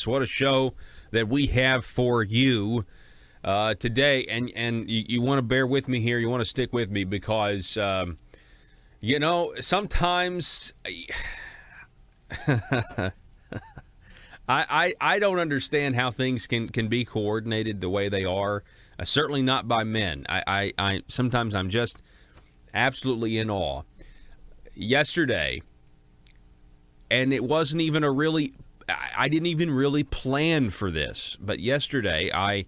folks. What a show that we have for you today. And you want to bear with me here. You want to stick with me because, sometimes I don't understand how things can be coordinated the way they are. Certainly not by men. I sometimes I'm just absolutely in awe. Yesterday, and it wasn't even I didn't even really plan for this, but yesterday I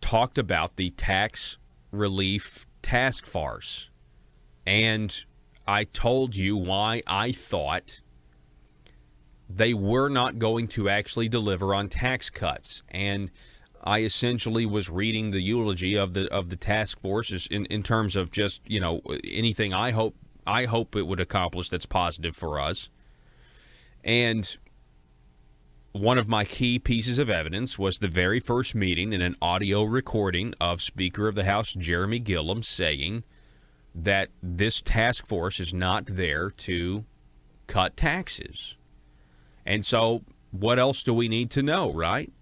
talked about the tax relief task force, and I told you why I thought they were not going to actually deliver on tax cuts. And I essentially was reading the eulogy of the task force in terms of just, anything I hope it would accomplish that's positive for us. And one of my key pieces of evidence was the very first meeting and an audio recording of Speaker of the House Jeremy Gillum saying that this task force is not there to cut taxes. And so what else do we need to know, right?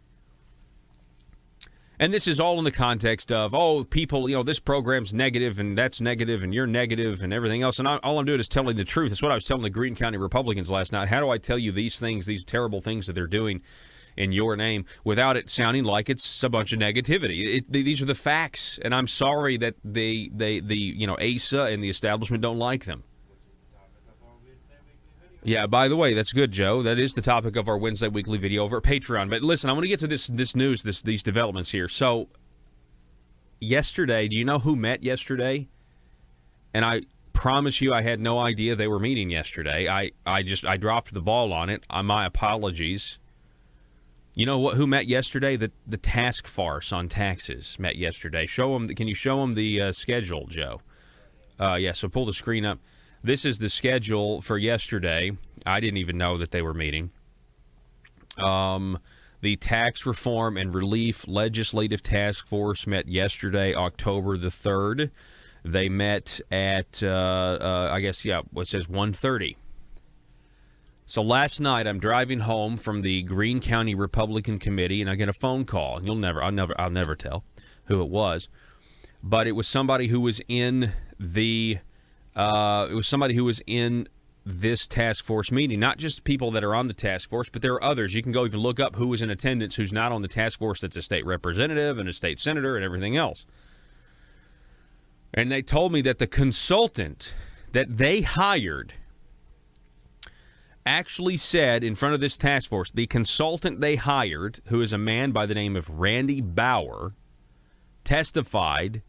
And this is all in the context of, people, this program's negative and that's negative and you're negative and everything else. And all I'm doing is telling the truth. That's what I was telling the Greene County Republicans last night. How do I tell you these things, these terrible things that they're doing in your name without it sounding like it's a bunch of negativity? These are the facts. And I'm sorry that the ASA and the establishment don't like them. Yeah, by the way, that's good, Joe. That is the topic of our Wednesday weekly video over at Patron. But listen, I want to get to this news, these developments here. So, yesterday, do you know who met yesterday? And I promise you I had no idea they were meeting yesterday. I dropped the ball on it. My apologies. You know who met yesterday? The task force on taxes met yesterday. Can you show them the schedule, Joe? So pull the screen up. This is the schedule for yesterday. I didn't even know that they were meeting. The Tax Reform and Relief Legislative Task Force met yesterday, October the 3rd. They met at, what says 1:30. So last night, I'm driving home from the Greene County Republican Committee, and I get a phone call. And I'll never tell who it was. But it was somebody who was in this task force meeting, not just people that are on the task force, but there are others. You can go even look up who was in attendance, who's not on the task force, that's a state representative and a state senator and everything else. And they told me that the consultant that they hired actually said in front of this task force, the consultant they hired, who is a man by the name of Randy Bauer, testified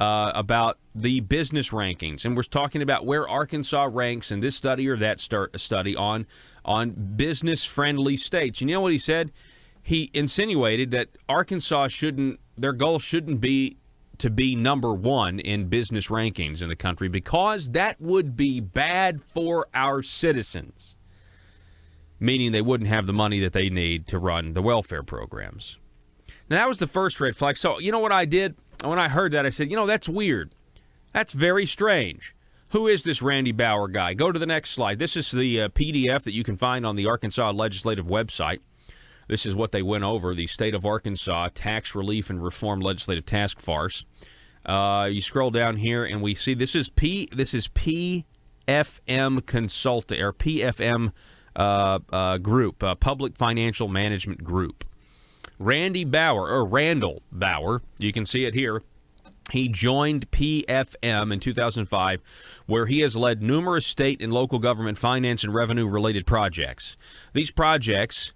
about the business rankings, and we're talking about where Arkansas ranks in this study or that study on business-friendly states. You know what he said? He insinuated that Arkansas their goal shouldn't be to be number one in business rankings in the country because that would be bad for our citizens, meaning they wouldn't have the money that they need to run the welfare programs. Now, that was the first red flag. So, you know what I did? When I heard that, I said, that's weird. That's very strange. Who is this Randy Bauer guy? Go to the next slide. This is the PDF that you can find on the Arkansas Legislative website. This is what they went over, the State of Arkansas Tax Relief and Reform Legislative Task Force. You scroll down here, and we see this is PFM Consulting, or PFM Group, Public Financial Management Group. Randy Bauer, or Randall Bauer, you can see it here. He joined PFM in 2005, where he has led numerous state and local government finance and revenue-related projects. These project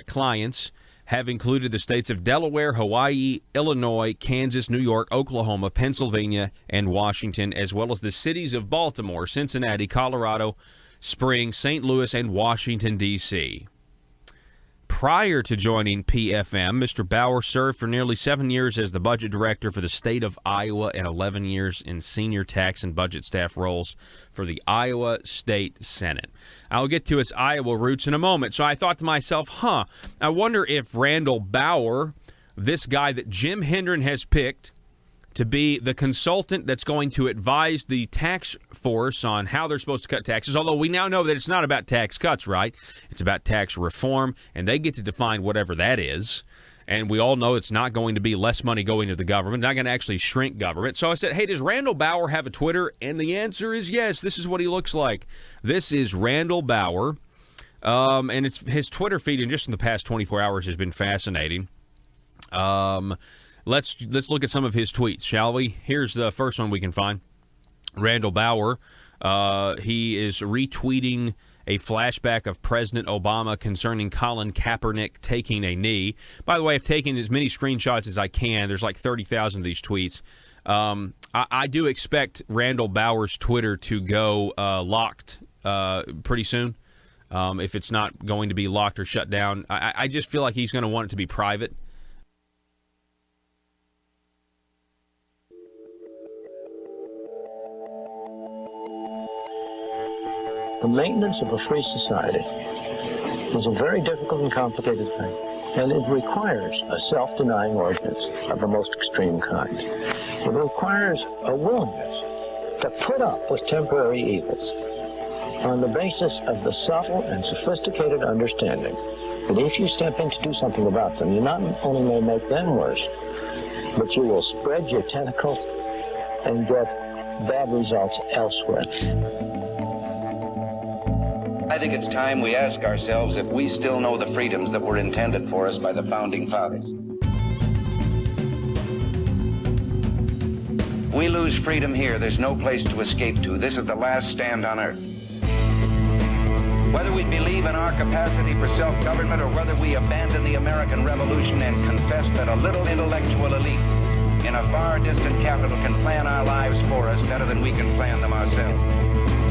clients have included the states of Delaware, Hawaii, Illinois, Kansas, New York, Oklahoma, Pennsylvania, and Washington, as well as the cities of Baltimore, Cincinnati, Colorado Springs, St. Louis, and Washington, D.C. Prior to joining PFM, Mr. Bauer served for nearly 7 years as the budget director for the state of Iowa and 11 years in senior tax and budget staff roles for the Iowa State Senate. I'll get to his Iowa roots in a moment. So I thought to myself, I wonder if Randall Bauer, this guy that Jim Hendren has picked to be the consultant that's going to advise the tax force on how they're supposed to cut taxes, although we now know that it's not about tax cuts, right? It's about tax reform, and they get to define whatever that is. And we all know it's not going to be less money going to the government, not going to actually shrink government. So I said, hey, does Randall Bauer have a Twitter? And the answer is yes. This is what he looks like. This is Randall Bauer. And it's his Twitter feed in just in the past 24 hours has been fascinating. Let's look at some of his tweets, shall we? Here's the first one we can find. Randall Bauer, he is retweeting a flashback of President Obama concerning Colin Kaepernick taking a knee. By the way, I've taken as many screenshots as I can. There's like 30,000 of these tweets. I do expect Randall Bauer's Twitter to go locked pretty soon. If it's not going to be locked or shut down, I just feel like he's going to want it to be private. The maintenance of a free society is a very difficult and complicated thing, and it requires a self-denying ordinance of the most extreme kind. It requires a willingness to put up with temporary evils on the basis of the subtle and sophisticated understanding that if you step in to do something about them, you not only may make them worse, but you will spread your tentacles and get bad results elsewhere. I think it's time we ask ourselves if we still know the freedoms that were intended for us by the Founding Fathers. We lose freedom here, there's no place to escape to. This is the last stand on earth. Whether we believe in our capacity for self-government or whether we abandon the American Revolution and confess that a little intellectual elite in a far distant capital can plan our lives for us better than we can plan them ourselves.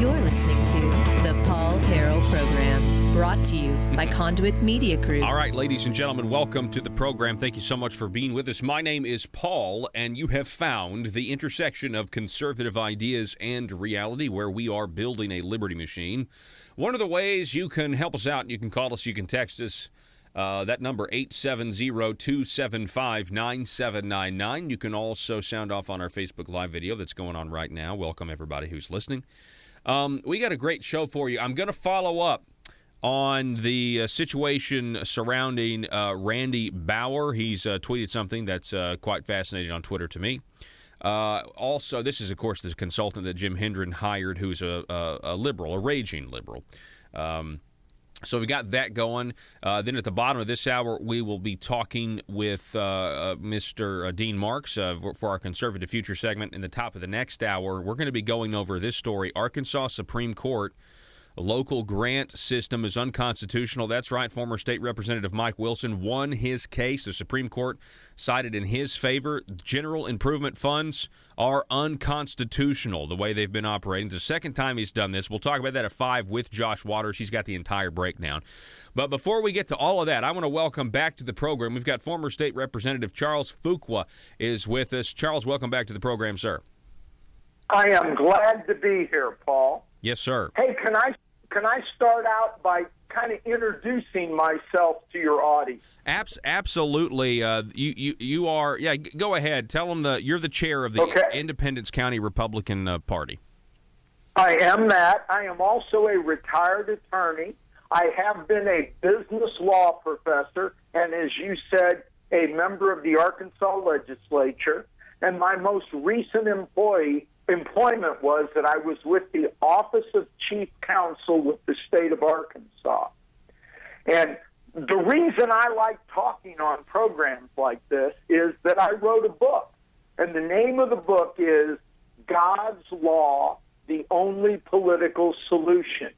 You're listening to the Paul Harrell Program, brought to you by Conduit Media Group. All right, ladies and gentlemen, welcome to the program. Thank you so much for being with us. My name is Paul, and you have found the intersection of conservative ideas and reality where we are building a liberty machine. One of the ways you can help us out, you can call us, you can text us. That number, 870-275-9799. You can also sound off on our Facebook Live video that's going on right now. Welcome, everybody who's listening. We got a great show for you. I'm going to follow up on the situation surrounding Randy Bauer. He's tweeted something that's quite fascinating on Twitter to me. Also, this is, of course, the consultant that Jim Hendren hired, who's a liberal, a raging liberal. So we got that going. Then at the bottom of this hour, we will be talking with Mr. Dean Marks for our Conservative Future segment. In the top of the next hour, we're going to be going over this story. Arkansas Supreme Court, local grant system is unconstitutional. That's right. Former State Representative Mike Wilson won his case. The Supreme Court sided in his favor. General improvement funds are unconstitutional the way they've been operating. It's the second time he's done this. We'll talk about that at 5 with Josh Waters. He's got the entire breakdown. But before we get to all of that, I want to welcome back to the program. We've got former State Representative Charles Fuqua is with us. Charles, welcome back to the program, sir. I am glad to be here, Paul. Yes, sir. Hey, can I start out by kind of introducing myself to your audience? Absolutely. You are. Yeah. Go ahead. Tell them you're the chair of the Independence County Republican Party. I am that. I am also a retired attorney. I have been a business law professor, and as you said, a member of the Arkansas legislature. And my most recent employment was that I was with the Office of Chief Counsel with the state of Arkansas. And the reason I like talking on programs like this is that I wrote a book. And the name of the book is God's Law, the Only Political Solution.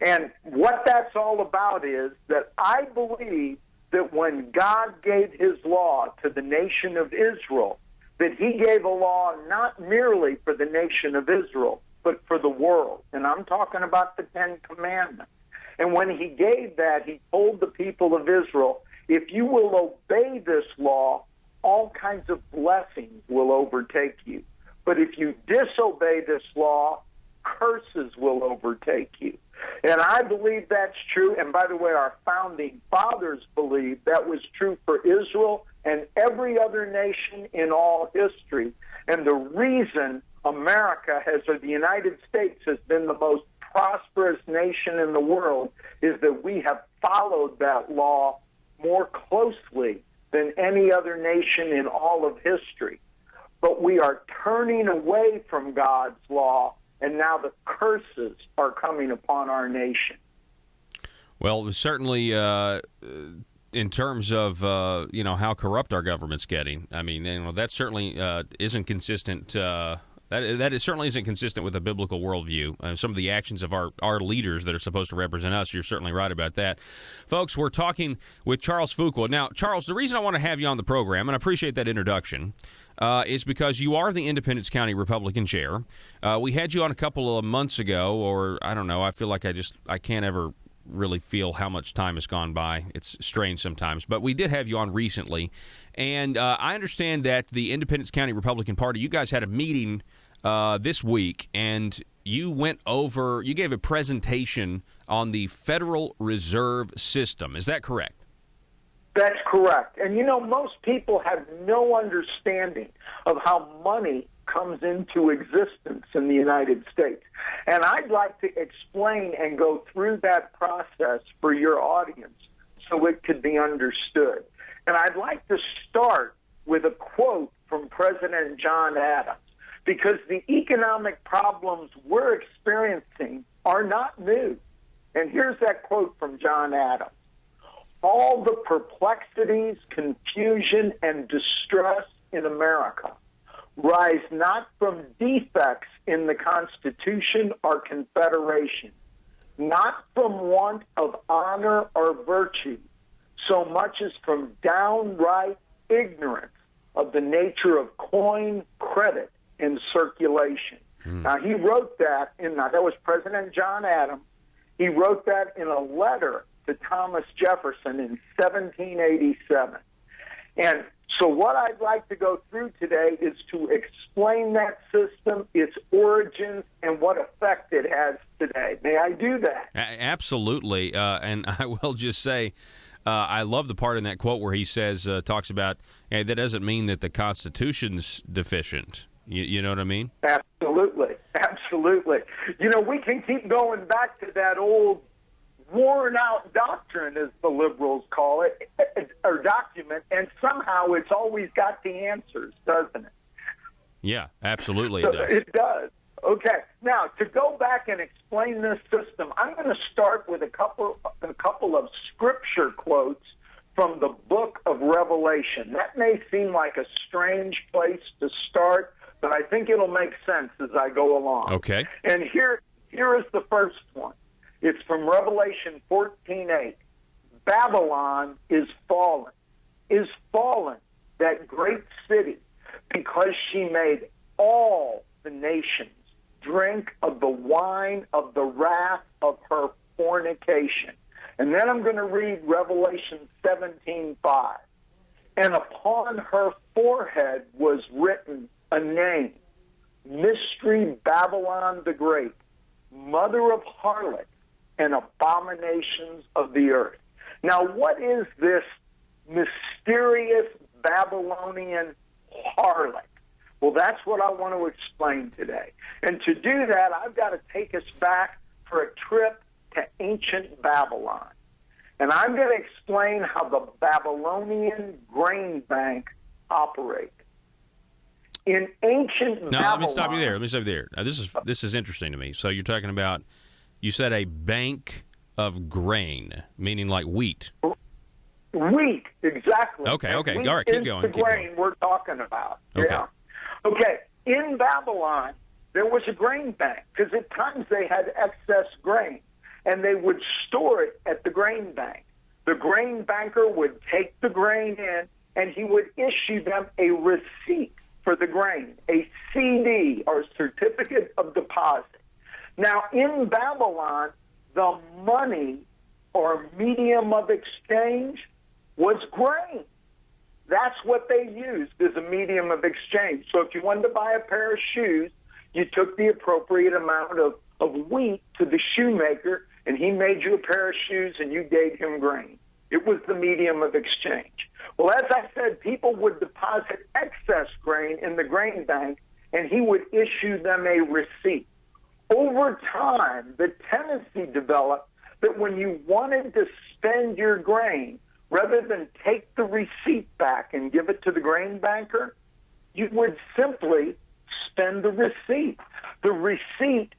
And what that's all about is that I believe that when God gave his law to the nation of Israel, that he gave a law not merely for the nation of Israel, but for the world. And I'm talking about the Ten Commandments. And when he gave that, he told the people of Israel, if you will obey this law, all kinds of blessings will overtake you. But if you disobey this law, curses will overtake you. And I believe that's true. And by the way, our founding fathers believed that was true for Israel and every other nation in all history. And the reason America has, or the United States has been the most prosperous nation in the world is that we have followed that law more closely than any other nation in all of history. But we are turning away from God's law, and now the curses are coming upon our nation. Well, certainly in terms of how corrupt our government's getting, I mean, that certainly isn't consistent. That certainly isn't consistent with a biblical worldview. Some of the actions of our leaders that are supposed to represent us, you're certainly right about that. Folks, we're talking with Charles Fuqua. Now, Charles, the reason I want to have you on the program, and I appreciate that introduction, is because you are the Independence County Republican chair. We had you on a couple of months ago, or I don't know, I feel like I can't ever really feel how much time has gone by. It's strange sometimes. But we did have you on recently. And I understand that the Independence County Republican Party, you guys had a meeting this week, and you gave a presentation on the Federal Reserve System. Is that correct? That's correct. And most people have no understanding of how money comes into existence in the United States. And I'd like to explain and go through that process for your audience so it could be understood. And I'd like to start with a quote from President John Adams, because the economic problems we're experiencing are not new. And here's that quote from John Adams. All the perplexities, confusion, and distress in America rise not from defects in the Constitution or Confederation, not from want of honor or virtue, so much as from downright ignorance of the nature of coin, credit, and circulation. Now, he wrote that that was President John Adams. He wrote that in a letter to Thomas Jefferson in 1787. And so what I'd like to go through today is to explain that system, its origins, and what effect it has today. May I do that? Absolutely. And I will just say, I love the part in that quote where he says, talks about, hey, that doesn't mean that the Constitution's deficient. You know what I mean? Absolutely. Absolutely. We can keep going back to that old worn-out doctrine, as the liberals call it, or document, and somehow it's always got the answers, doesn't it? Yeah, absolutely it does. It does. Okay. Now, to go back and explain this system, I'm going to start with a couple of scripture quotes from the book of Revelation. That may seem like a strange place to start, but I think it'll make sense as I go along. Okay. And here is the first one. It's from Revelation 14:8. Babylon is fallen, that great city, because she made all the nations drink of the wine of the wrath of her fornication. And then I'm going to read Revelation 17:5. And upon her forehead was written a name, Mystery Babylon the Great, mother of harlots and abominations of the earth. Now, what is this mysterious Babylonian harlot? Well, that's what I want to explain today. And to do that, I've got to take us back for a trip to ancient Babylon. And I'm going to explain how the Babylonian grain bank operated. In ancient Babylon... Let me stop you there. Now, this is interesting to me. So you're talking about, you said a bank of grain, meaning like wheat. Wheat, exactly. Okay. All right, keep going. The grain we're talking about. Okay. Yeah. Okay, in Babylon, there was a grain bank, because at times they had excess grain, and they would store it at the grain bank. The grain banker would take the grain in, and he would issue them a receipt for the grain, a CD, or certificate of deposit. Now, in Babylon, the money or medium of exchange was grain. That's what they used as a medium of exchange. So if you wanted to buy a pair of shoes, you took the appropriate amount of wheat to the shoemaker, and he made you a pair of shoes, and you gave him grain. It was the medium of exchange. Well, as I said, people would deposit excess grain in the grain bank, and he would issue them a receipt. Over time, the tendency developed that when you wanted to spend your grain, rather than take the receipt back and give it to the grain banker, you would simply spend the receipt. The receipt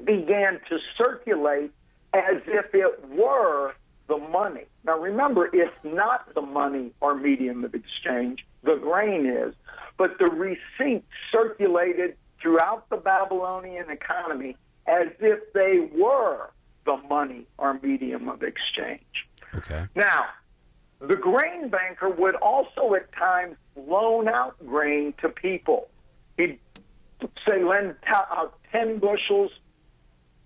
began to circulate as if it were the money. Now remember, it's not the money or medium of exchange, the grain is, but the receipt circulated throughout the Babylonian economy as if they were the money or medium of exchange. Okay. Now, the grain banker would also at times loan out grain to people. He'd say lend out 10 bushels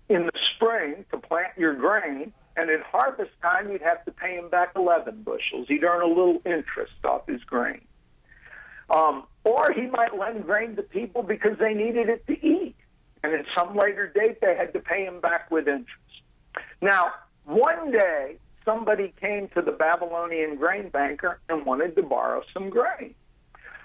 in the spring to plant your grain, and at harvest time you'd have to pay him back 11 bushels. He'd earn a little interest off his grain. Or he might lend grain to people because they needed it to eat, and at some later date they had to pay him back with interest. Now, one day, somebody came to the Babylonian grain banker and wanted to borrow some grain.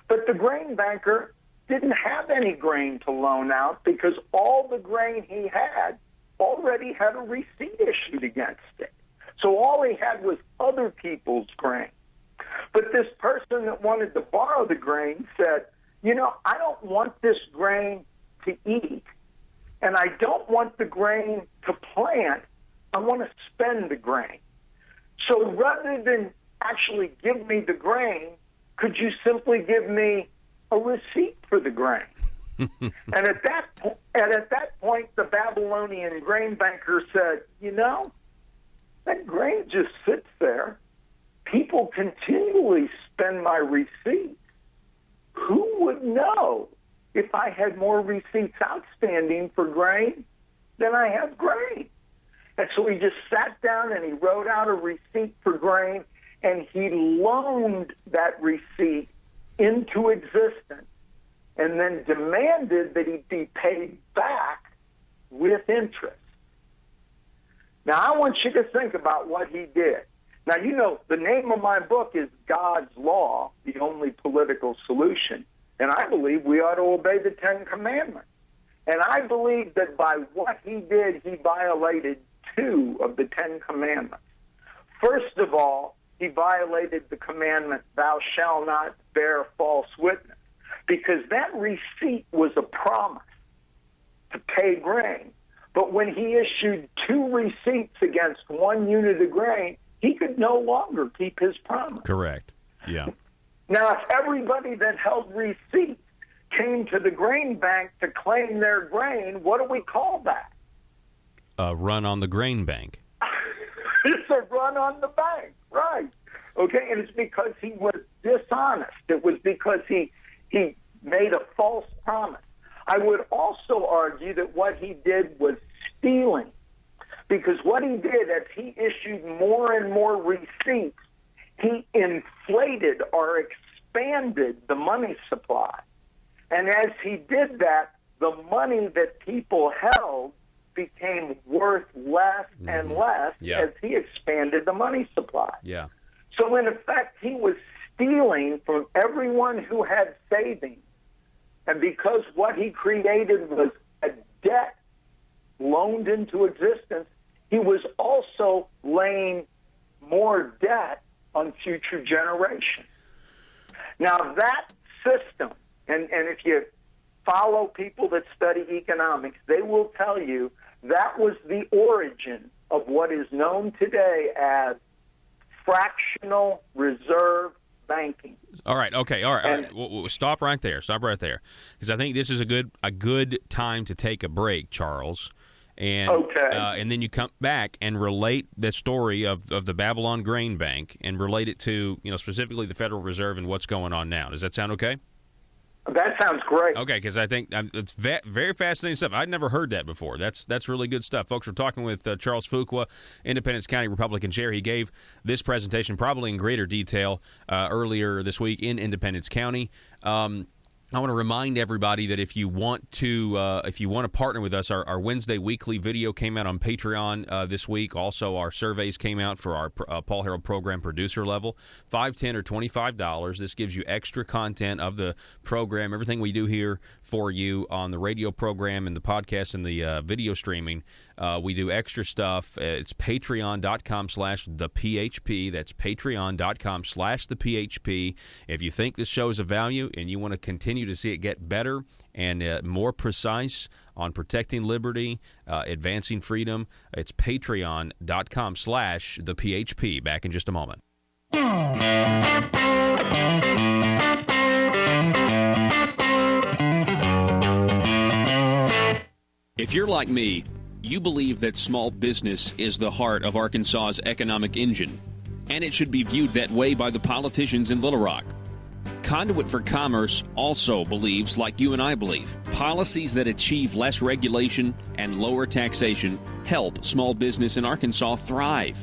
But the grain banker didn't have any grain to loan out because all the grain he had already had a receipt issued against it. So all he had was other people's grain. But this person that wanted to borrow the grain said, I don't want this grain to eat, and I don't want the grain to plant. I want to spend the grain. So rather than actually give me the grain, could you simply give me a receipt for the grain? And at that point, the Babylonian grain banker said, that grain just sits there. People continually spend my receipts. Who would know if I had more receipts outstanding for grain than I have grain? And so he just sat down and he wrote out a receipt for grain, and he loaned that receipt into existence and then demanded that he be paid back with interest. Now, I want you to think about what he did. Now, the name of my book is God's Law, the Only Political Solution, and I believe we ought to obey the Ten Commandments. And I believe that by what he did, he violated 2 of the Ten Commandments. First of all, he violated the commandment, thou shalt not bear false witness, because that receipt was a promise to pay grain. But when he issued 2 receipts against 1 unit of grain, he could no longer keep his promise. Correct. Yeah. Now, if everybody that held receipts came to the grain bank to claim their grain, what do we call that? A run on the grain bank. It's a run on the bank, right? Okay, and it's because he was dishonest. It was because he made a false promise. I would also argue that what he did was stealing, because what he did as he issued more and more receipts, he inflated or expanded the money supply. And as he did that, the money that people held became worth less and less as he expanded the money supply. Yeah. So in effect, he was stealing from everyone who had savings. And because what he created was a debt loaned into existence, he was also laying more debt on future generations. Now that system, and if you follow people that study economics, they will tell you that was the origin of what is known today as fractional reserve banking. All right. Okay. All right. We'll stop right there. Stop right there, because I think this is a good time to take a break, Charles. And and then you come back and relate the story of the Babylon Grain Bank and relate it to specifically the Federal Reserve and what's going on now. Does that sound okay? That sounds great. Okay, because I think it's very fascinating stuff. I'd never heard that before. That's really good stuff. Folks, we're talking with Charles Fuqua, Independence County Republican Chair. He gave this presentation probably in greater detail earlier this week in Independence County. I want to remind everybody that if you want to partner with us, our Wednesday weekly video came out on Patreon this week. Also, our surveys came out for our Paul Harrell program producer level, $5, $10, or $25. This gives you extra content of the program, everything we do here for you on the radio program and the podcast and the video streaming. We do extra stuff. It's patreon.com/thephp. That's patreon.com/thephp. If you think this show is of value and you want to continue to see it get better and more precise on protecting liberty, advancing freedom, it's patreon.com/thephp. Back in just a moment. If you're like me, you believe that small business is the heart of Arkansas's economic engine, and it should be viewed that way by the politicians in Little Rock. Conduit for Commerce also believes, like you and I believe, policies that achieve less regulation and lower taxation help small business in Arkansas thrive.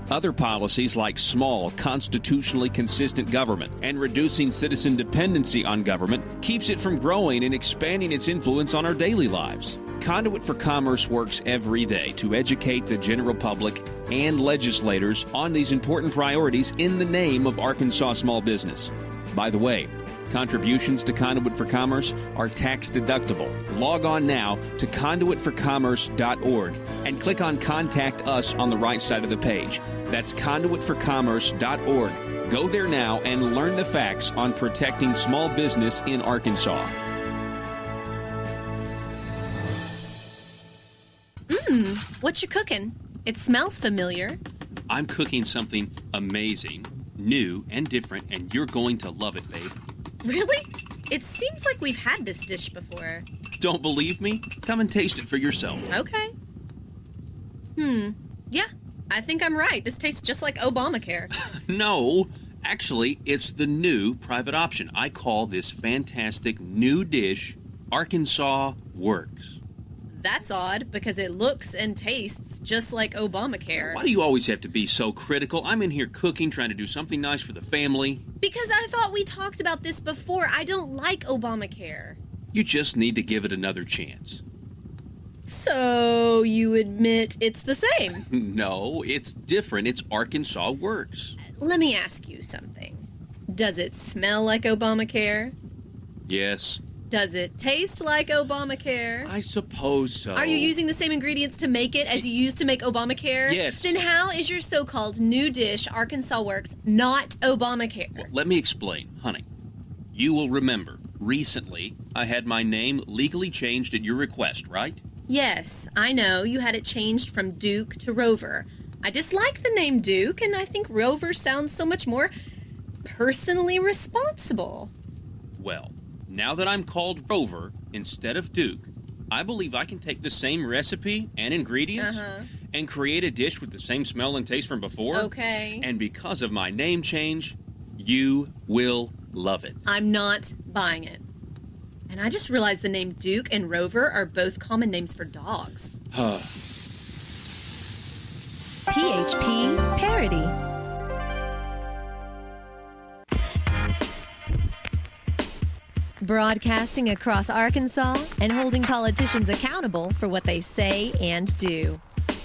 Other policies like small, constitutionally consistent government and reducing citizen dependency on government keeps it from growing and expanding its influence on our daily lives. Conduit for Commerce works every day to educate the general public and legislators on these important priorities in the name of Arkansas small business. By the way, contributions to Conduit for Commerce are tax deductible. Log on now to conduitforcommerce.org and click on Contact Us on the right side of the page. That's conduitforcommerce.org. Go there now and learn the facts on protecting small business in Arkansas. What you cooking? It smells familiar. I'm cooking something amazing, new, and different, and you're going to love it, babe. Really? It seems like we've had this dish before. Don't believe me? Come and taste it for yourself. Okay. Yeah, I think I'm right. This tastes just like Obamacare. No, actually, it's the new private option. I call this fantastic new dish Arkansas Works. That's odd, because it looks and tastes just like Obamacare. Why do you always have to be so critical? I'm in here cooking, trying to do something nice for the family. Because I thought we talked about this before. I don't like Obamacare. You just need to give it another chance. So you admit it's the same? No, it's different. It's Arkansas Works. Let me ask you something. Does it smell like Obamacare? Yes. Does it taste like Obamacare? I suppose so. Are you using the same ingredients to make it as you used to make Obamacare? Yes. Then how is your so-called new dish, Arkansas Works, not Obamacare? Well, let me explain, honey. You will remember, recently, I had my name legally changed at your request, right? Yes, I know. You had it changed from Duke to Rover. I dislike the name Duke, and I think Rover sounds so much more personally responsible. Well, now that I'm called Rover instead of Duke, I believe I can take the same recipe and ingredients and create a dish with the same smell and taste from before. Okay. And because of my name change, you will love it. I'm not buying it. And I just realized the name Duke and Rover are both common names for dogs. PHP Parody. Broadcasting across Arkansas and holding politicians accountable for what they say and do.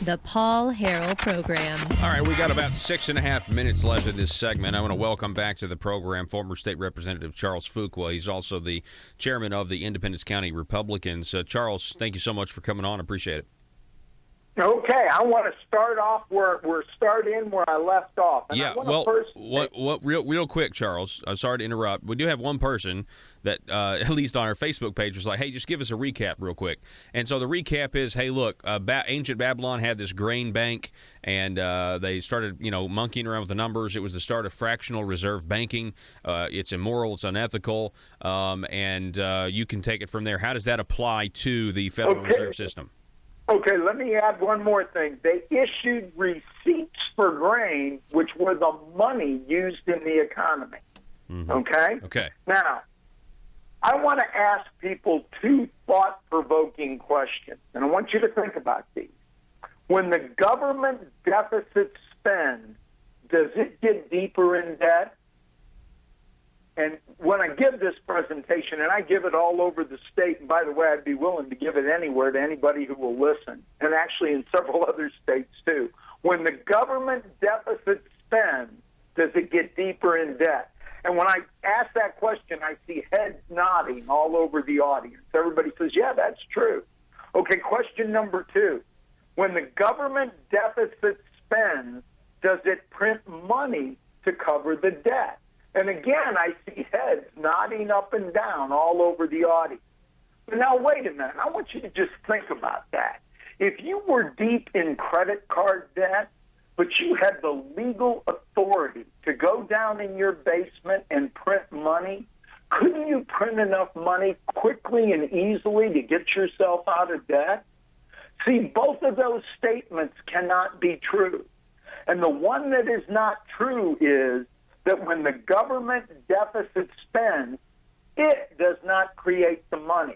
The Paul Harrell Program. All right, we got about 6.5 minutes left in this segment. I want to welcome back to the program former State Representative Charles Fuqua. He's also the chairman of the Independence County Republicans. Charles, thank you so much for coming on. Appreciate it. Okay, I want to start off where I left off. And Yeah, real quick, Charles. I'm sorry to interrupt. We do have one person that, at least on our Facebook page, was like, hey, just give us a recap real quick. And so the recap is, hey, look, ancient Babylon had this grain bank, and they started, monkeying around with the numbers. It was the start of fractional reserve banking. It's immoral. It's unethical. And you can take it from there. How does that apply to the Federal Reserve System? Okay, let me add one more thing. They issued receipts for grain, which were the money used in the economy. Mm-hmm. Okay? Okay. Now, I want to ask people two thought-provoking questions, and I want you to think about these. When the government deficit spends, does it get deeper in debt? And when I give this presentation, and I give it all over the state, and by the way, I'd be willing to give it anywhere to anybody who will listen, and actually in several other states too. When the government deficit spends, does it get deeper in debt? And when I ask that question, I see heads nodding all over the audience. Everybody says, yeah, that's true. Okay, question number 2. When the government deficit spends, does it print money to cover the debt? And again, I see heads nodding up and down all over the audience. But now, wait a minute. I want you to just think about that. If you were deep in credit card debt, but you had the legal authority to go down in your basement and print money, couldn't you print enough money quickly and easily to get yourself out of debt? See, both of those statements cannot be true. And the one that is not true is that when the government deficit spends, it does not create the money.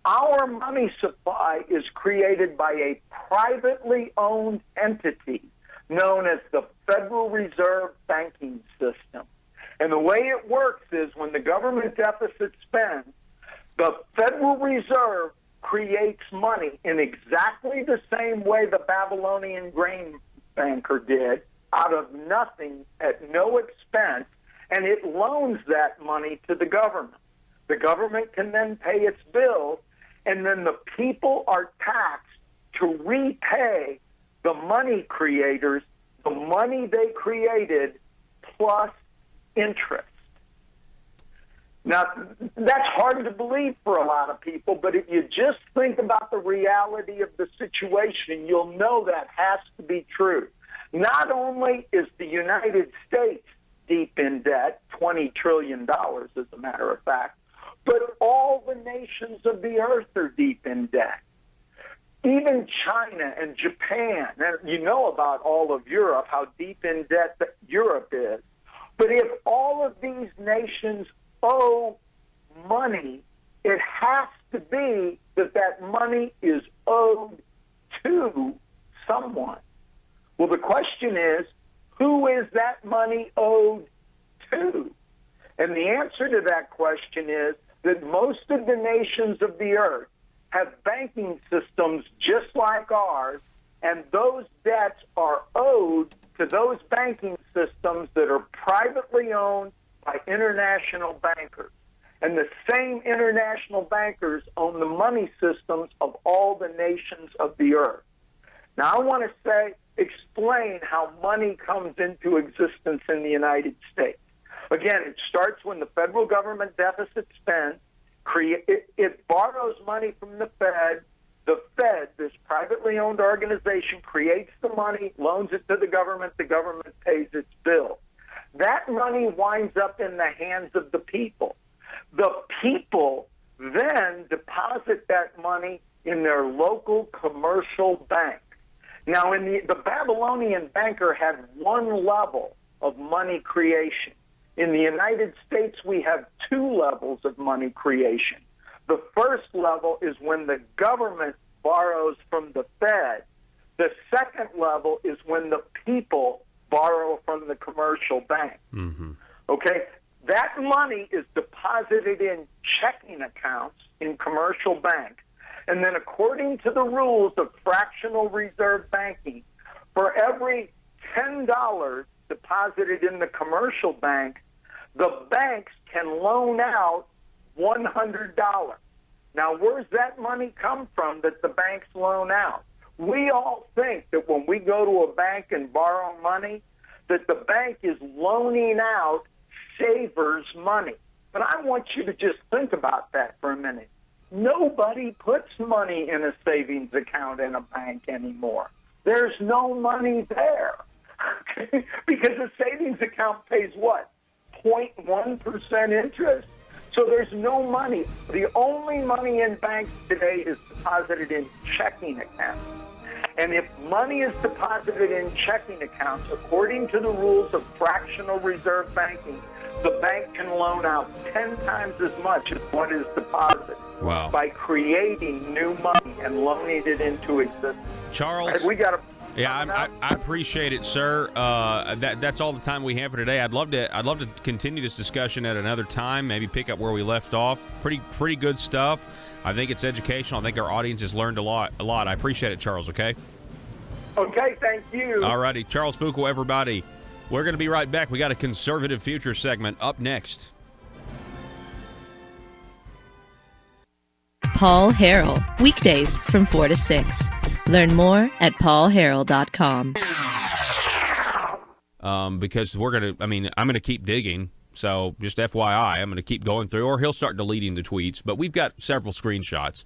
Our money supply is created by a privately owned entity known as the Federal Reserve Banking System. And the way it works is when the government deficit spends, the Federal Reserve creates money in exactly the same way the Babylonian grain banker did, out of nothing at no expense, and it loans that money to the government. The government can then pay its bills, and then the people are taxed to repay the money creators the money they created plus interest. Now, that's hard to believe for a lot of people, but if you just think about the reality of the situation, you'll know that has to be true. Not only is the United States deep in debt, $20 trillion as a matter of fact, but all the nations of the earth are deep in debt. Even China and Japan, and you know about all of Europe, how deep in debt that Europe is. But if all of these nations owe money, it has to be that that money is owed to someone. Well, the question is, who is that money owed to? And the answer to that question is that most of the nations of the earth have banking systems just like ours, and those debts are owed to those banking systems that are privately owned by international bankers. And the same international bankers own the money systems of all the nations of the earth. Now, I want to explain how money comes into existence in the United States. Again, it starts when the federal government deficit spends. It borrows money from the Fed. The Fed, this privately owned organization, creates the money, loans it to the government pays its bill. That money winds up in the hands of the people. The people then deposit that money in their local commercial bank. Now, the Babylonian banker had one level of money creation. In the United States, we have two levels of money creation. The first level is when the government borrows from the Fed. The second level is when the people borrow from the commercial bank. Mm-hmm. Okay? That money is deposited in checking accounts in commercial banks. And then according to the rules of fractional reserve banking, for every $10 deposited in the commercial bank, the banks can loan out $100. Now, where's that money come from that the banks loan out? We all think that when we go to a bank and borrow money, that the bank is loaning out savers' money. But I want you to just think about that for a minute. Nobody puts money in a savings account in a bank anymore. There's no money there. Because a savings account pays what? 0.1% interest. So there's no money. The only money in banks today is deposited in checking accounts. And if money is deposited in checking accounts, according to the rules of fractional reserve banking, the bank can loan out 10 times as much as what is deposited. Wow. By creating new money and loaning it into existence. Charles, we got to Yeah, I appreciate it, sir. That's all the time we have for today. I'd love to continue this discussion at another time. Maybe pick up where we left off. Pretty good stuff. I think it's educational. I think our audience has learned a lot. I appreciate it, Charles. Okay. Okay, thank you. All righty, Charles Fuqua, everybody. We're going to be right back. We got a conservative future segment up next. Paul Harrell, weekdays from 4 to 6. Learn more at paulharrell.com. Because I'm going to keep digging. So just FYI, I'm going to keep going through, or he'll start deleting the tweets. But we've got several screenshots.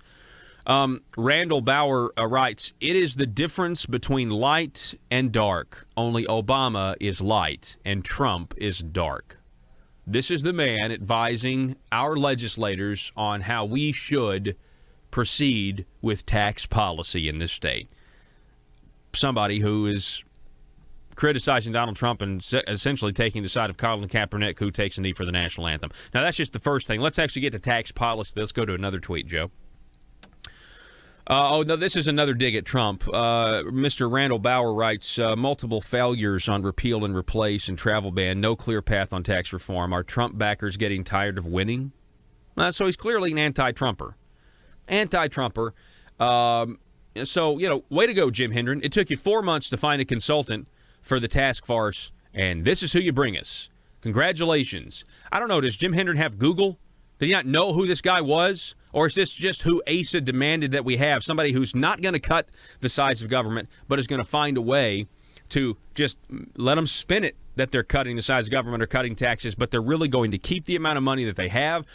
Randall Bauer writes, "It is the difference between light and dark. Only Obama is light and Trump is dark." This is the man advising our legislators on how we should proceed with tax policy in this state. Somebody who is criticizing Donald Trump and essentially taking the side of Colin Kaepernick, who takes a knee for the national anthem. Now, that's just the first thing. Let's actually get to tax policy. Let's go to another tweet, Joe. No, this is another dig at Trump. Mr. Randall Bauer writes, multiple failures on repeal and replace and travel ban, no clear path on tax reform. Are Trump backers getting tired of winning? So he's clearly an anti-Trumper. Anti-Trumper. So, way to go, Jim Hendren. It took you 4 months to find a consultant for the task force, and this is who you bring us. Congratulations. I don't know, does Jim Hendren have Google? Did he not know who this guy was? Or is this just who ASA demanded that we have? Somebody who's not going to cut the size of government, but is going to find a way to just let them spin it that they're cutting the size of government or cutting taxes, but they're really going to keep the amount of money that they have,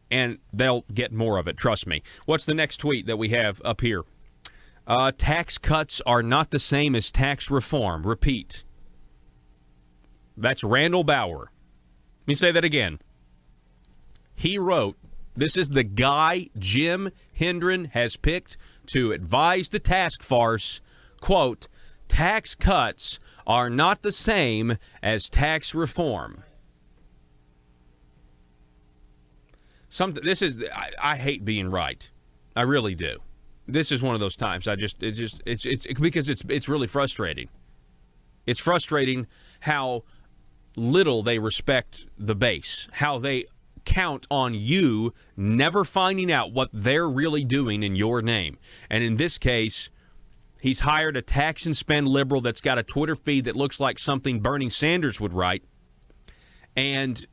and they'll get more of it. Trust me. What's the next tweet that we have up here? Tax cuts are not the same as tax reform. Repeat. That's Randall Bauer. Let me say that again. He wrote, this is the guy Jim Hendren has picked to advise the task force, quote, tax cuts are not the same as tax reform. I hate being right. I really do. This is one of those times. It's because it's really frustrating. It's frustrating how little they respect the base, how they count on you never finding out what they're really doing in your name. And in this case, he's hired a tax and spend liberal that's got a Twitter feed that looks like something Bernie Sanders would write. And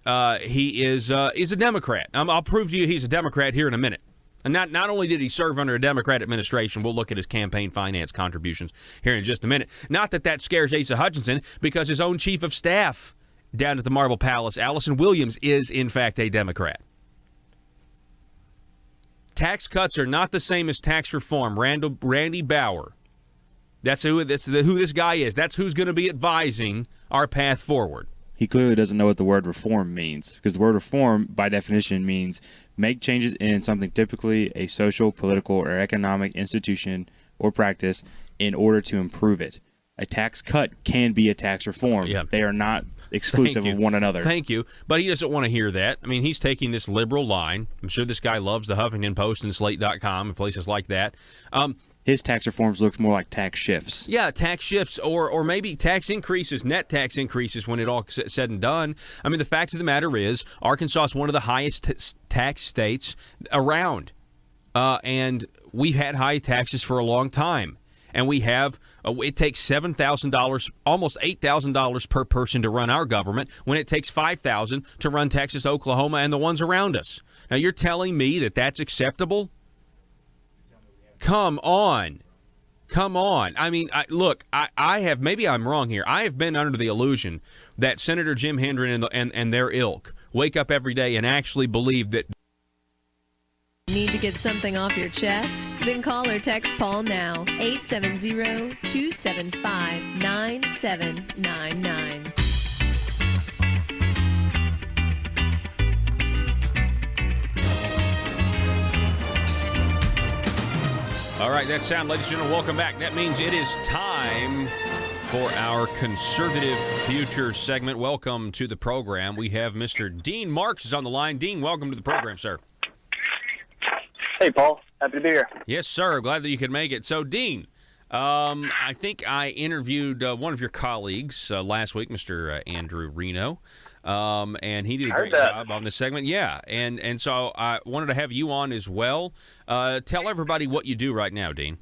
he is a Democrat. I'll prove to you he's a Democrat here in a minute. And not only did he serve under a Democrat administration, we'll look at his campaign finance contributions here in just a minute. Not that scares Asa Hutchinson, because his own chief of staff down at the Marble Palace, Allison Williams, is in fact a Democrat. Tax cuts are not the same as tax reform. Randy Bauer. That's who this guy is. That's who's going to be advising our path forward. He clearly doesn't know what the word reform means, because the word reform, by definition, means make changes in something, typically a social, political, or economic institution or practice, in order to improve it. A tax cut can be a tax reform. Yeah. They are not exclusive of one another. Thank you. But he doesn't want to hear that. I mean, he's taking this liberal line. I'm sure this guy loves the Huffington Post and Slate.com and places like that. His tax reforms looks more like tax shifts. Yeah, tax shifts or maybe tax increases, net tax increases when it all said and done. I mean, the fact of the matter is Arkansas is one of the highest tax states around. And we've had high taxes for a long time. And we have, it takes $7,000, almost $8,000 per person to run our government, when it takes $5,000 to run Texas, Oklahoma, and the ones around us. Now, you're telling me that that's acceptable? Come on. I mean, look, I have, maybe I'm wrong here. I have been under the illusion that Senator Jim Hendren and their ilk wake up every day and actually believe that. Need to get something off your chest? Then call or text Paul now, 870-275-9799. All right, that sound, ladies and gentlemen, welcome back. That means it is time for our Conservative Future segment. Welcome to the program. We have Mr. Dean Marks is on the line. Dean, welcome to the program, sir. Hey, Paul. Happy to be here. Yes, sir. Glad that you could make it. So, Dean, I think I interviewed one of your colleagues last week, Mr. Andrew Reno, and he did a great job on this segment. Yeah, and so I wanted to have you on as well. Tell everybody what you do right now, Dean.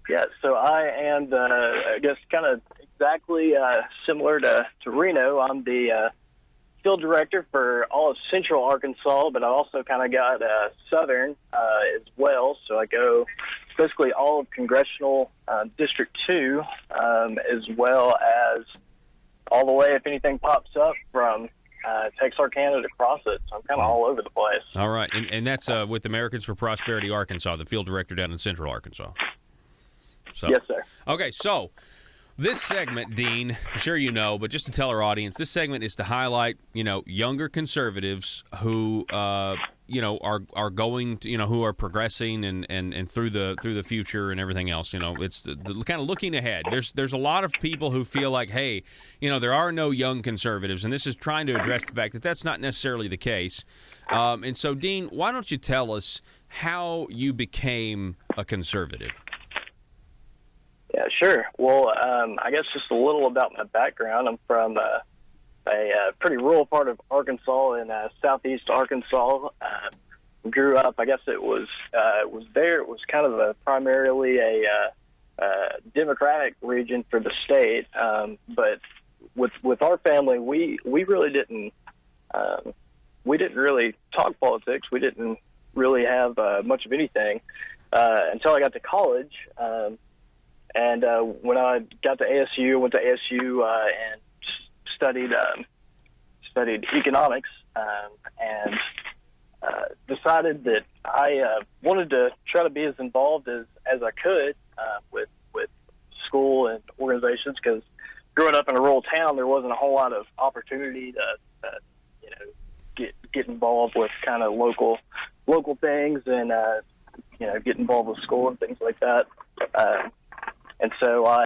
Yeah, so I am, I guess, kind of exactly similar to Reno. I'm the field director for all of Central Arkansas, but I also kind of got Southern as well. So I go basically all of Congressional District 2, as well as all the way, if anything pops up, from Texarkana to Crossett. So I'm kind of all over the place. All right, and that's with Americans for Prosperity Arkansas, the field director down in Central Arkansas. So, yes, sir. Okay, so this segment, Dean, I'm sure you know, but just to tell our audience, this segment is to highlight, younger conservatives who, are going to, who are progressing and through the future and everything else. It's the kind of looking ahead. There's a lot of people who feel like, hey, there are no young conservatives, and this is trying to address the fact that that's not necessarily the case. And so, Dean, why don't you tell us how you became a conservative? Yeah, sure. Well, I guess just a little about my background. I'm from a pretty rural part of Arkansas in southeast Arkansas. Grew up, I guess it was there. It was kind of primarily a Democratic region for the state. But with our family, we really didn't really talk politics. We didn't really have much of anything until I got to college. And when I got to ASU, went to ASU and studied economics, and decided that I wanted to try to be as involved as I could with school and organizations, because growing up in a rural town, there wasn't a whole lot of opportunity to get involved with kind of local things and get involved with school and things like that. And so I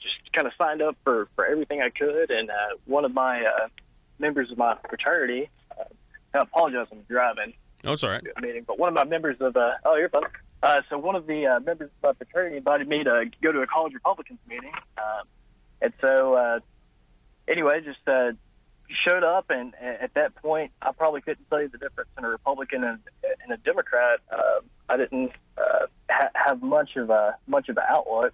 just kind of signed up for everything I could. And one of my members of my fraternity, I apologize, I'm driving. Oh, it's all right. Meeting, but one of my members of you're fine. So one of the members of my fraternity invited me to go to a college Republicans meeting. And so anyway, just showed up, and at that point, I probably couldn't tell you the difference in a Republican and a Democrat. I didn't have much of an outlook,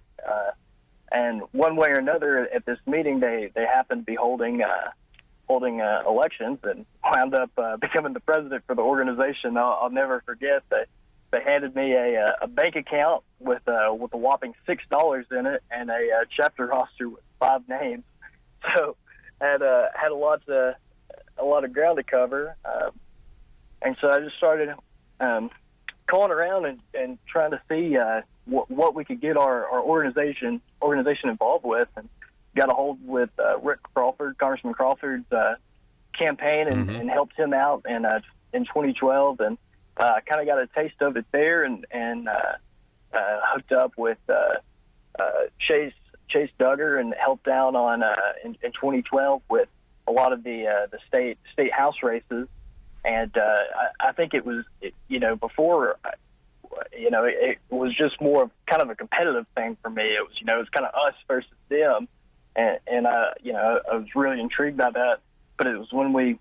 and one way or another, at this meeting, they happened to be holding elections, and wound up becoming the president for the organization. I'll never forget that they handed me a bank account with a whopping $6 in it and a chapter roster with 5 names. So had a lot of ground to cover, and so I just started calling around and trying to see what we could get our organization involved with, and got a hold with Rick Crawford, Congressman Crawford's campaign, and helped him out in 2012, and kind of got a taste of it there, and hooked up with Chase Duggar, and helped out on in 2012 with a lot of the state house races. And I think it was, before, it was just more of kind of a competitive thing for me. It was, it was kind of us versus them. And I was really intrigued by that. But it was when we,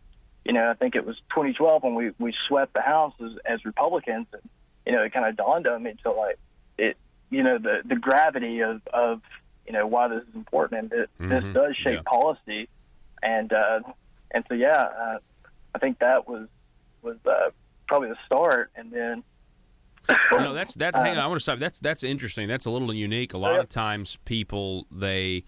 I think it was 2012 when we swept the House as Republicans. And, it kind of dawned on me the gravity of why this is important, and this does shape policy. And so, I think that was probably the start, and then. That's hang on. I want to stop. That's interesting. That's a little unique. A lot of times, people their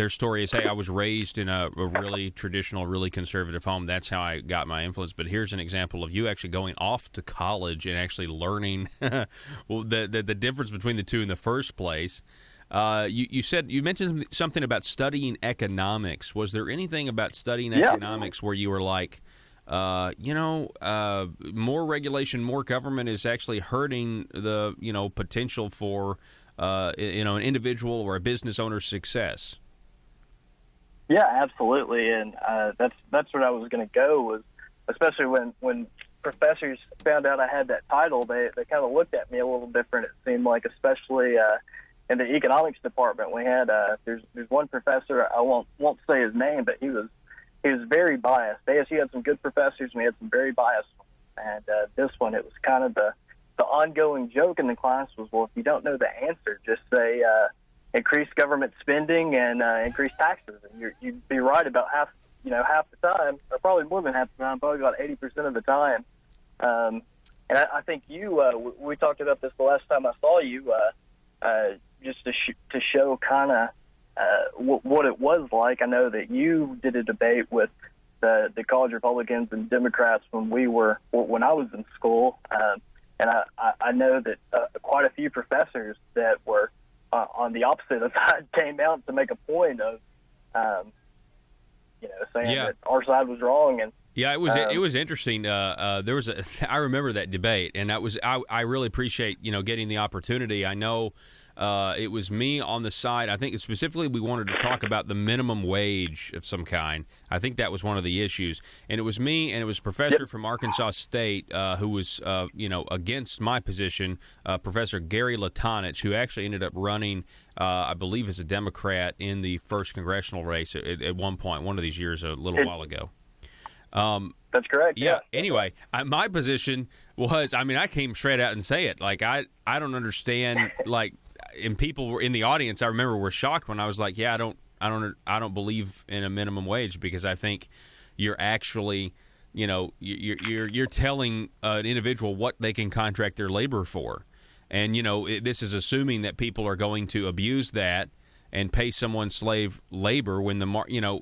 story is, hey, I was raised in a really traditional, really conservative home. That's how I got my influence. But here's an example of you actually going off to college and actually learning the difference between the two in the first place. You mentioned something about studying economics. Was there anything about studying economics where you were like, more regulation, more government is actually hurting the, potential for, an individual or a business owner's success? Yeah, absolutely. And that's where I was going to go, was especially when professors found out I had that title, they kind of looked at me a little different. It seemed like, especially in the economics department, we had there's one professor, I won't say his name, but he was very biased. ASU had some good professors, and we had some very biased ones. And this one, it was kind of the ongoing joke in the class was, well, if you don't know the answer, just say increase government spending and increase taxes, and you'd be right about half the time, or probably more than half the time, probably about 80% of the time. And I think we talked about this the last time I saw you, just to show kind of what it was like. I know that you did a debate with the college Republicans and Democrats when I was in school, and I know that quite a few professors that were on the opposite side came out to make a point of, saying that our side was wrong. And yeah, it was interesting. There was I remember that debate, and I really appreciate getting the opportunity. I know it was me on the side. I think specifically we wanted to talk about the minimum wage of some kind. I think that was one of the issues, and it was me, and it was a professor from Arkansas State who was against my position, Professor Gary Latonich, who actually ended up running, I believe, as a Democrat in the first congressional race at one point, one of these years, a little while ago. That's correct. Yeah. Anyway, my position was, I came straight out and say it. Like, I don't understand. Like, and people were in the audience, I remember, were shocked when I was like, yeah, I don't believe in a minimum wage, because I think you're actually, you're telling an individual what they can contract their labor for, and this is assuming that people are going to abuse that and pay someone slave labor when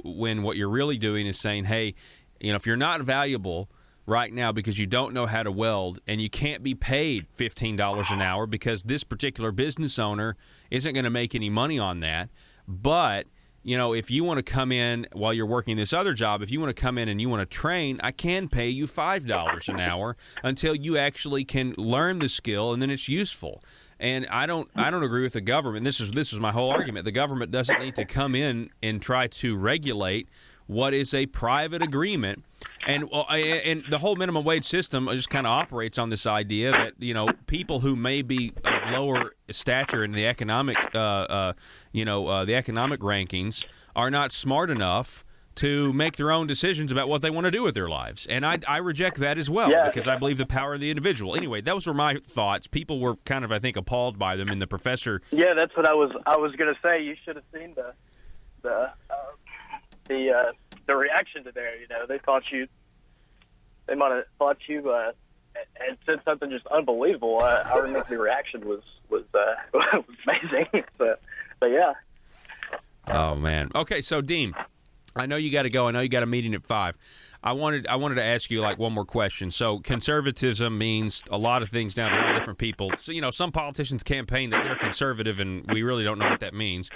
when what you're really doing is saying, hey, if you're not valuable right now because you don't know how to weld and you can't be paid $15 an hour because this particular business owner isn't going to make any money on that. But, if you want to come in while you're working this other job, if you want to come in and you want to train, I can pay you $5 an hour until you actually can learn the skill and then it's useful. And I don't agree with the government. This is my whole argument. The government doesn't need to come in and try to regulate what is a private agreement, and the whole minimum wage system just kind of operates on this idea that people who may be of lower stature in the economic the economic rankings are not smart enough to make their own decisions about what they want to do with their lives, and I reject that as well, because I believe the power of the individual. Anyway, those were my thoughts. People were kind of, I think, appalled by them, and the professor. Yeah, that's what I was going to say. You should have seen the reaction to there. They might have thought you had said something just unbelievable. I remember the reaction was amazing. But yeah. Oh man. Okay, so Dean, I know you got to go. I know you got a meeting at 5. I wanted to ask you one more question. So conservatism means a lot of things down to a lot of different people. So some politicians campaign that they're conservative, and we really don't know what that means.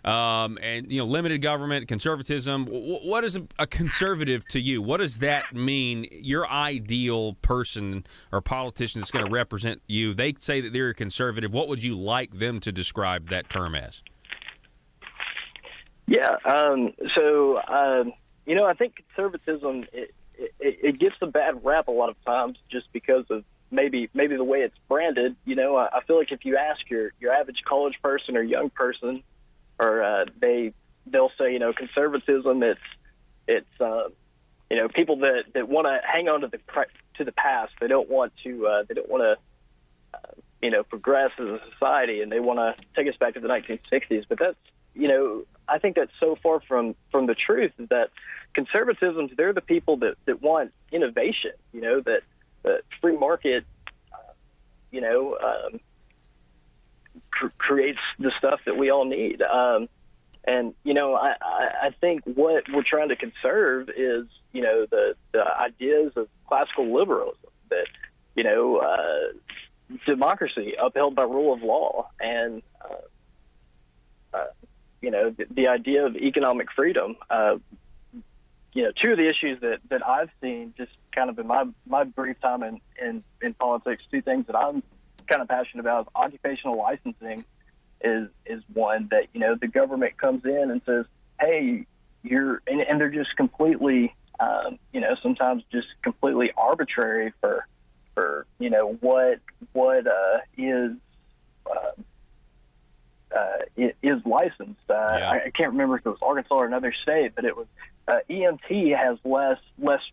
And limited government, conservatism. What is a conservative to you? What does that mean? Your ideal person or politician that's going to represent you, they say that they're a conservative. What would you like them to describe that term as? Yeah. I think conservatism it gets a bad rap a lot of times just because of maybe the way it's branded. I feel like if you ask your average college person or young person, or they'll say conservatism, it's people that want to hang on to the past. They don't want to progress as a society, and they want to take us back to the 1960s. But that's I think that's so far from the truth, is that conservatism, they're the people that want innovation, that free market, creates the stuff that we all need. I think what we're trying to conserve is, the ideas of classical liberalism, that, democracy upheld by rule of law, and, the idea of economic freedom. Two of the issues that I've seen just kind of in my brief time in politics, two things that I'm kind of passionate about is occupational licensing is one that, the government comes in and says, hey, and they're just completely, sometimes just completely arbitrary for what is licensed. I can't remember if it was Arkansas or another state, but it was EMT has less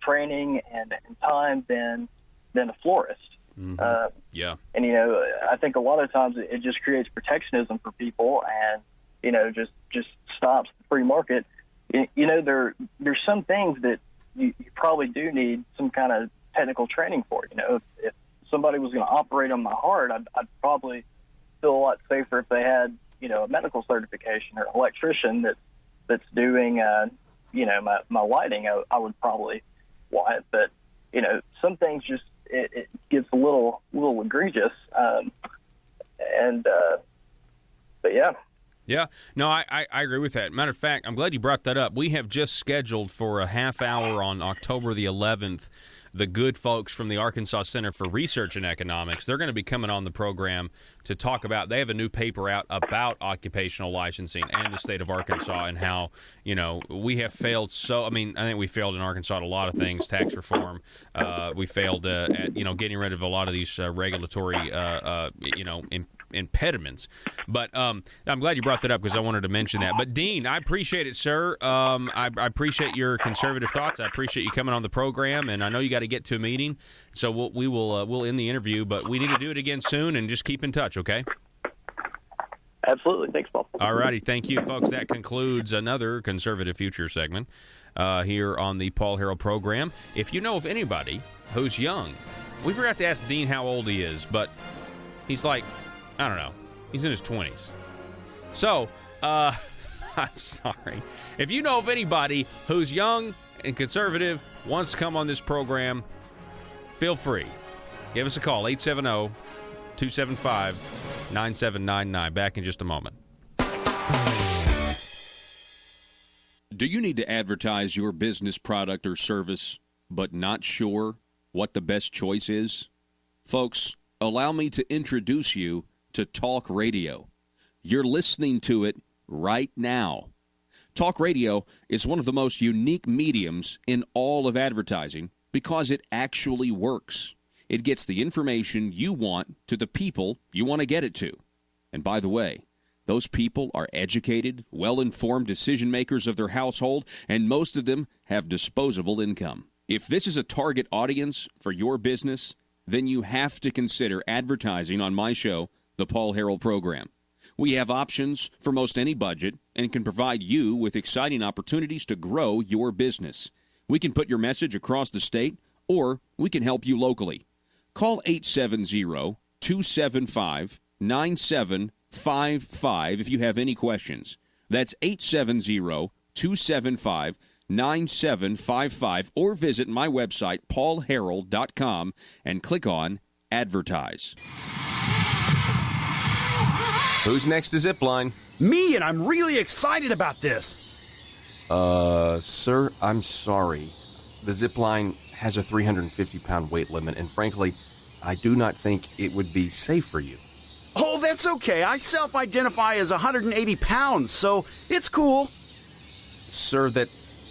training and time than a florist. Mm-hmm. And I think a lot of times it just creates protectionism for people, and just stops the free market. There's some things that you probably do need some kind of technical training for. If somebody was going to operate on my heart, I'd probably feel a lot safer if they had a medical certification, or an electrician that's doing my lighting. I would probably want it, but some things just it gets a little egregious, but yeah. Yeah, no, I agree with that. Matter of fact, I'm glad you brought that up. We have just scheduled for a half hour on October the 11th, the good folks from the Arkansas Center for Research in Economics. They're going to be coming on the program to talk about, they have a new paper out about occupational licensing and the state of Arkansas, and how, we have failed I think we failed in Arkansas at a lot of things, tax reform. We failed at, getting rid of a lot of these regulatory, impediments. But I'm glad you brought that up, because I wanted to mention that. But Dean, I appreciate it, sir. I appreciate your conservative thoughts. I appreciate you coming on the program, and I know you got to get to a meeting, so we'll end the interview, but we need to do it again soon, and just keep in touch, okay? Absolutely. Thanks, Paul. All righty. Thank you, folks. That concludes another Conservative Future segment here on the Paul Harrell program. If you know of anybody who's young, we forgot to ask Dean how old he is, but he's like, I don't know, he's in his 20s. So, I'm sorry. If you know of anybody who's young and conservative, wants to come on this program, feel free. Give us a call, 870-275-9799. Back in just a moment. Do you need to advertise your business product or service, but not sure what the best choice is? Folks, allow me to introduce you to talk radio. You're listening to it right now. Talk radio is one of the most unique mediums in all of advertising because it actually works. It gets the information you want to the people you want to get it to. And by the way, those people are educated, well-informed decision makers of their household, and most of them have disposable income. If this is a target audience for your business, then you have to consider advertising on my show, The Paul Harrell Program. We have options for most any budget and can provide you with exciting opportunities to grow your business. We can put your message across the state, or we can help you locally. Call 870-275-9755 if you have any questions. That's 870-275-9755, or visit my website, paulharrell.com, and click on Advertise. Who's next to Zipline? Me, and I'm really excited about this. Sir, I'm sorry. The Zipline has a 350-pound weight limit, and frankly, I do not think it would be safe for you. Oh, that's okay. I self-identify as 180 pounds, so it's cool. Sir, that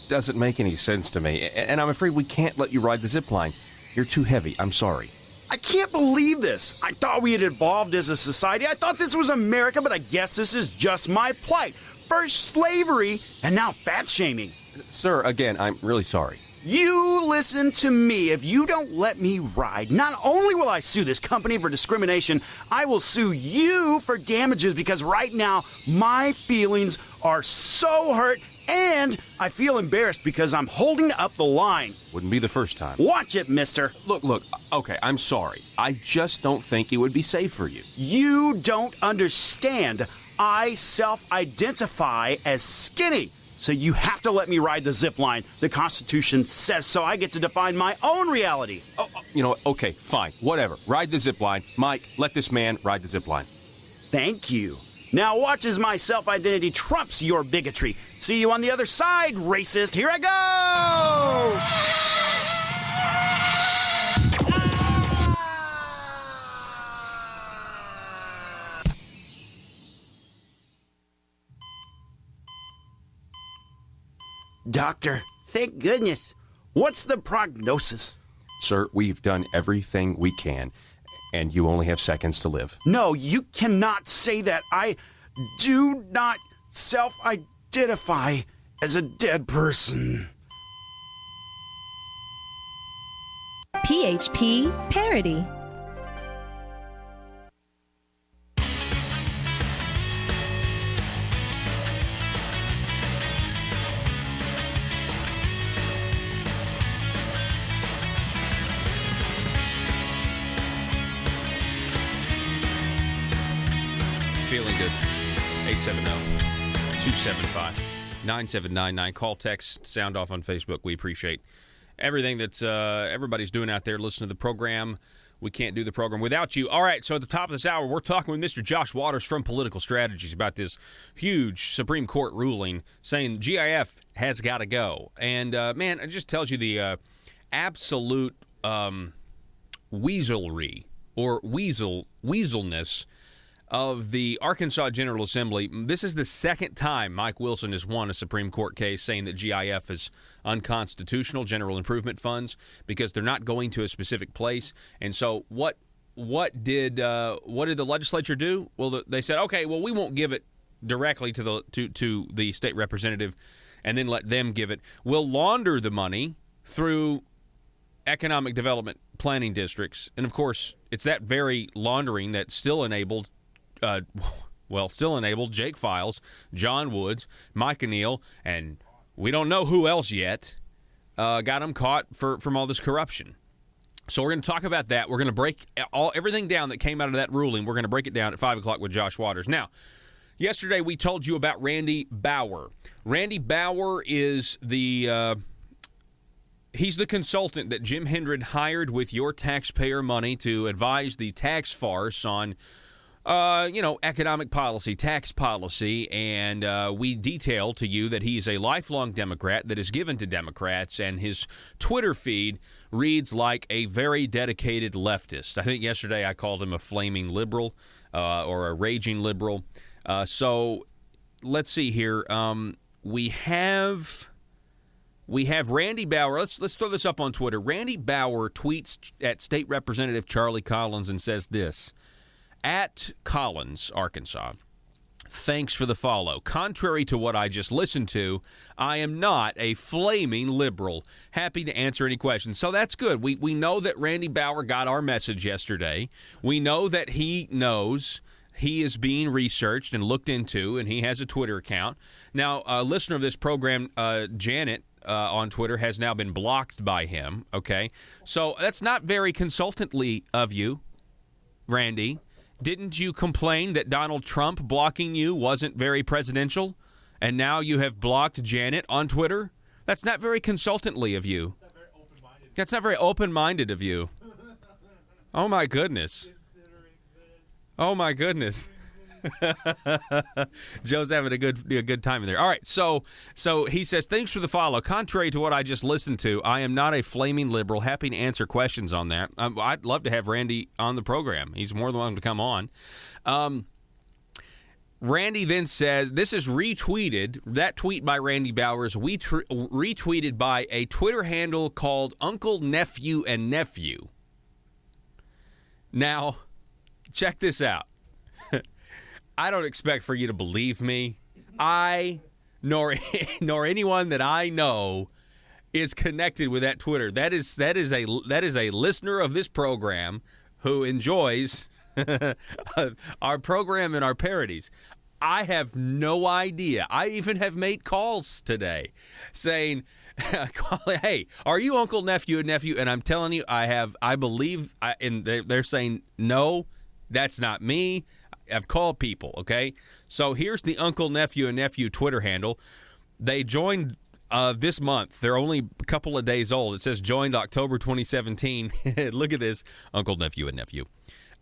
doesn't make any sense to me, and I'm afraid we can't let you ride the Zipline. You're too heavy. I'm sorry. I can't believe this. I thought we had evolved as a society. I thought this was America, but I guess this is just my plight. First slavery, and now fat shaming. Sir, again, I'm really sorry. You listen to me. If you don't let me ride, not only will I sue this company for discrimination, I will sue you for damages, because right now my feelings are so hurt, and I feel embarrassed because I'm holding up the line. Wouldn't be the first time. Watch it, mister. Look, okay, I'm sorry. I just don't think it would be safe for you. You don't understand. I self-identify as skinny. So you have to let me ride the zip line. The Constitution says so. I get to define my own reality. Okay, fine, whatever. Ride the zip line. Mike, let this man ride the zip line. Thank you. Now watch as my self-identity trumps your bigotry. See you on the other side, racist. Here I go! doctor. Thank goodness. What's the prognosis? Sir, we've done everything we can, and you only have seconds to live. No, you cannot say that. I do not self-identify as a dead person. PHP Parody. Feeling good. 870-275-9799. Call, text, sound off on Facebook. We appreciate everything that's everybody's doing out there. Listen to the program. We can't do the program without you. All right, so at the top of this hour, we're talking with Mr. Josh Waters from Political Strategies about this huge Supreme Court ruling saying GIF has got to go. And, man, it just tells you the absolute weaselry or weaselness of the Arkansas General Assembly. This is the second time Mike Wilson has won a Supreme Court case saying that GIF is unconstitutional, general improvement funds, because they're not going to a specific place. And so what did the legislature do? Well, they said, okay, well, we won't give it directly to the state representative and then let them give it. We'll launder the money through economic development planning districts. And, of course, it's that very laundering that still enabled Jake Files, John Woods, Mike O'Neill, and we don't know who else yet got them caught from all this corruption. So we're going to talk about that. We're going to break everything down that came out of that ruling. We're going to break it down at 5 o'clock with Josh Waters. Now, yesterday we told you about Randy Bauer. Randy Bauer is he's the consultant that Jim Hendren hired with your taxpayer money to advise the tax farce on economic policy, tax policy, and we detail to you that he's a lifelong Democrat that is given to Democrats, and his Twitter feed reads like a very dedicated leftist. I think yesterday I called him a flaming liberal or a raging liberal. So let's see here. We have Randy Bauer. Let's throw this up on Twitter. Randy Bauer tweets at State Representative Charlie Collins and says this. At Collins, Arkansas, thanks for the follow. Contrary to what I just listened to, I am not a flaming liberal. Happy to answer any questions. So that's good. We know that Randy Bauer got our message yesterday. We know that he knows he is being researched and looked into, and he has a Twitter account. Now, a listener of this program, Janet, on Twitter, has now been blocked by him, okay? So that's not very consultantly of you, Randy. Didn't you complain that Donald Trump blocking you wasn't very presidential? And now you have blocked Janet on Twitter? That's not very consultantly of you. That's not very open-minded of you. Oh, my goodness. Oh, my goodness. Joe's having a good time in there. All right, so he says, thanks for the follow. Contrary to what I just listened to, I am not a flaming liberal. Happy to answer questions on that. I'd love to have Randy on the program. He's more than welcome to come on. Randy then says, this is retweeted. That tweet by Randy Bauer is retweeted by a Twitter handle called Uncle, Nephew, and Nephew. Now, check this out. I don't expect for you to believe me. Nor anyone that I know is connected with that Twitter. That is a listener of this program who enjoys our program and our parodies. I have no idea. I even have made calls today saying, hey, are you Uncle, Nephew, and Nephew? And I'm telling you, I believe, and they're saying, no, that's not me. I've called people, okay? So here's the Uncle, Nephew, and Nephew Twitter handle. They joined this month. They're only a couple of days old. It says joined October 2017. Look at this, Uncle, Nephew, and Nephew.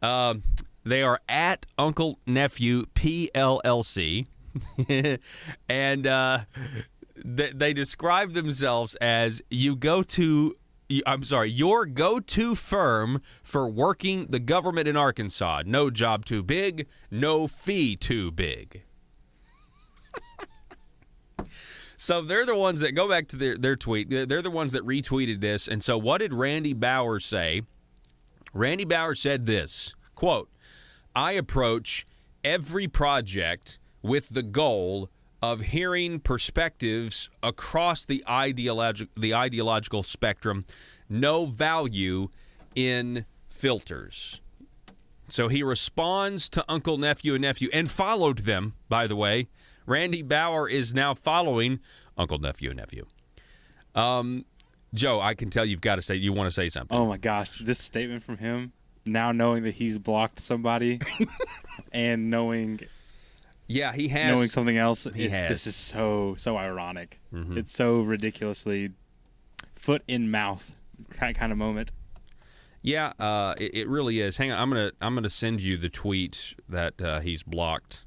They are at Uncle, Nephew, PLLC. And they describe themselves as your go-to firm for working the government in Arkansas. No job too big, no fee too big. So they're the ones that go back to their tweet. They're the ones that retweeted this. And so what did Randy Bauer say? Randy Bauer said this, quote, I approach every project with the goal of hearing perspectives across the ideological spectrum, no value in filters. So he responds to Uncle, Nephew, and Nephew, and followed them, by the way. Randy Bauer is now following Uncle, Nephew, and Nephew. Joe, I can tell you want to say something. Oh, my gosh. This statement from him, now knowing that he's blocked somebody and knowing... Yeah, he has. Knowing something else, has. This is so ironic. Mm-hmm. It's so ridiculously foot in mouth kind of moment. Yeah, it really is. Hang on, I'm gonna send you the tweet that he's blocked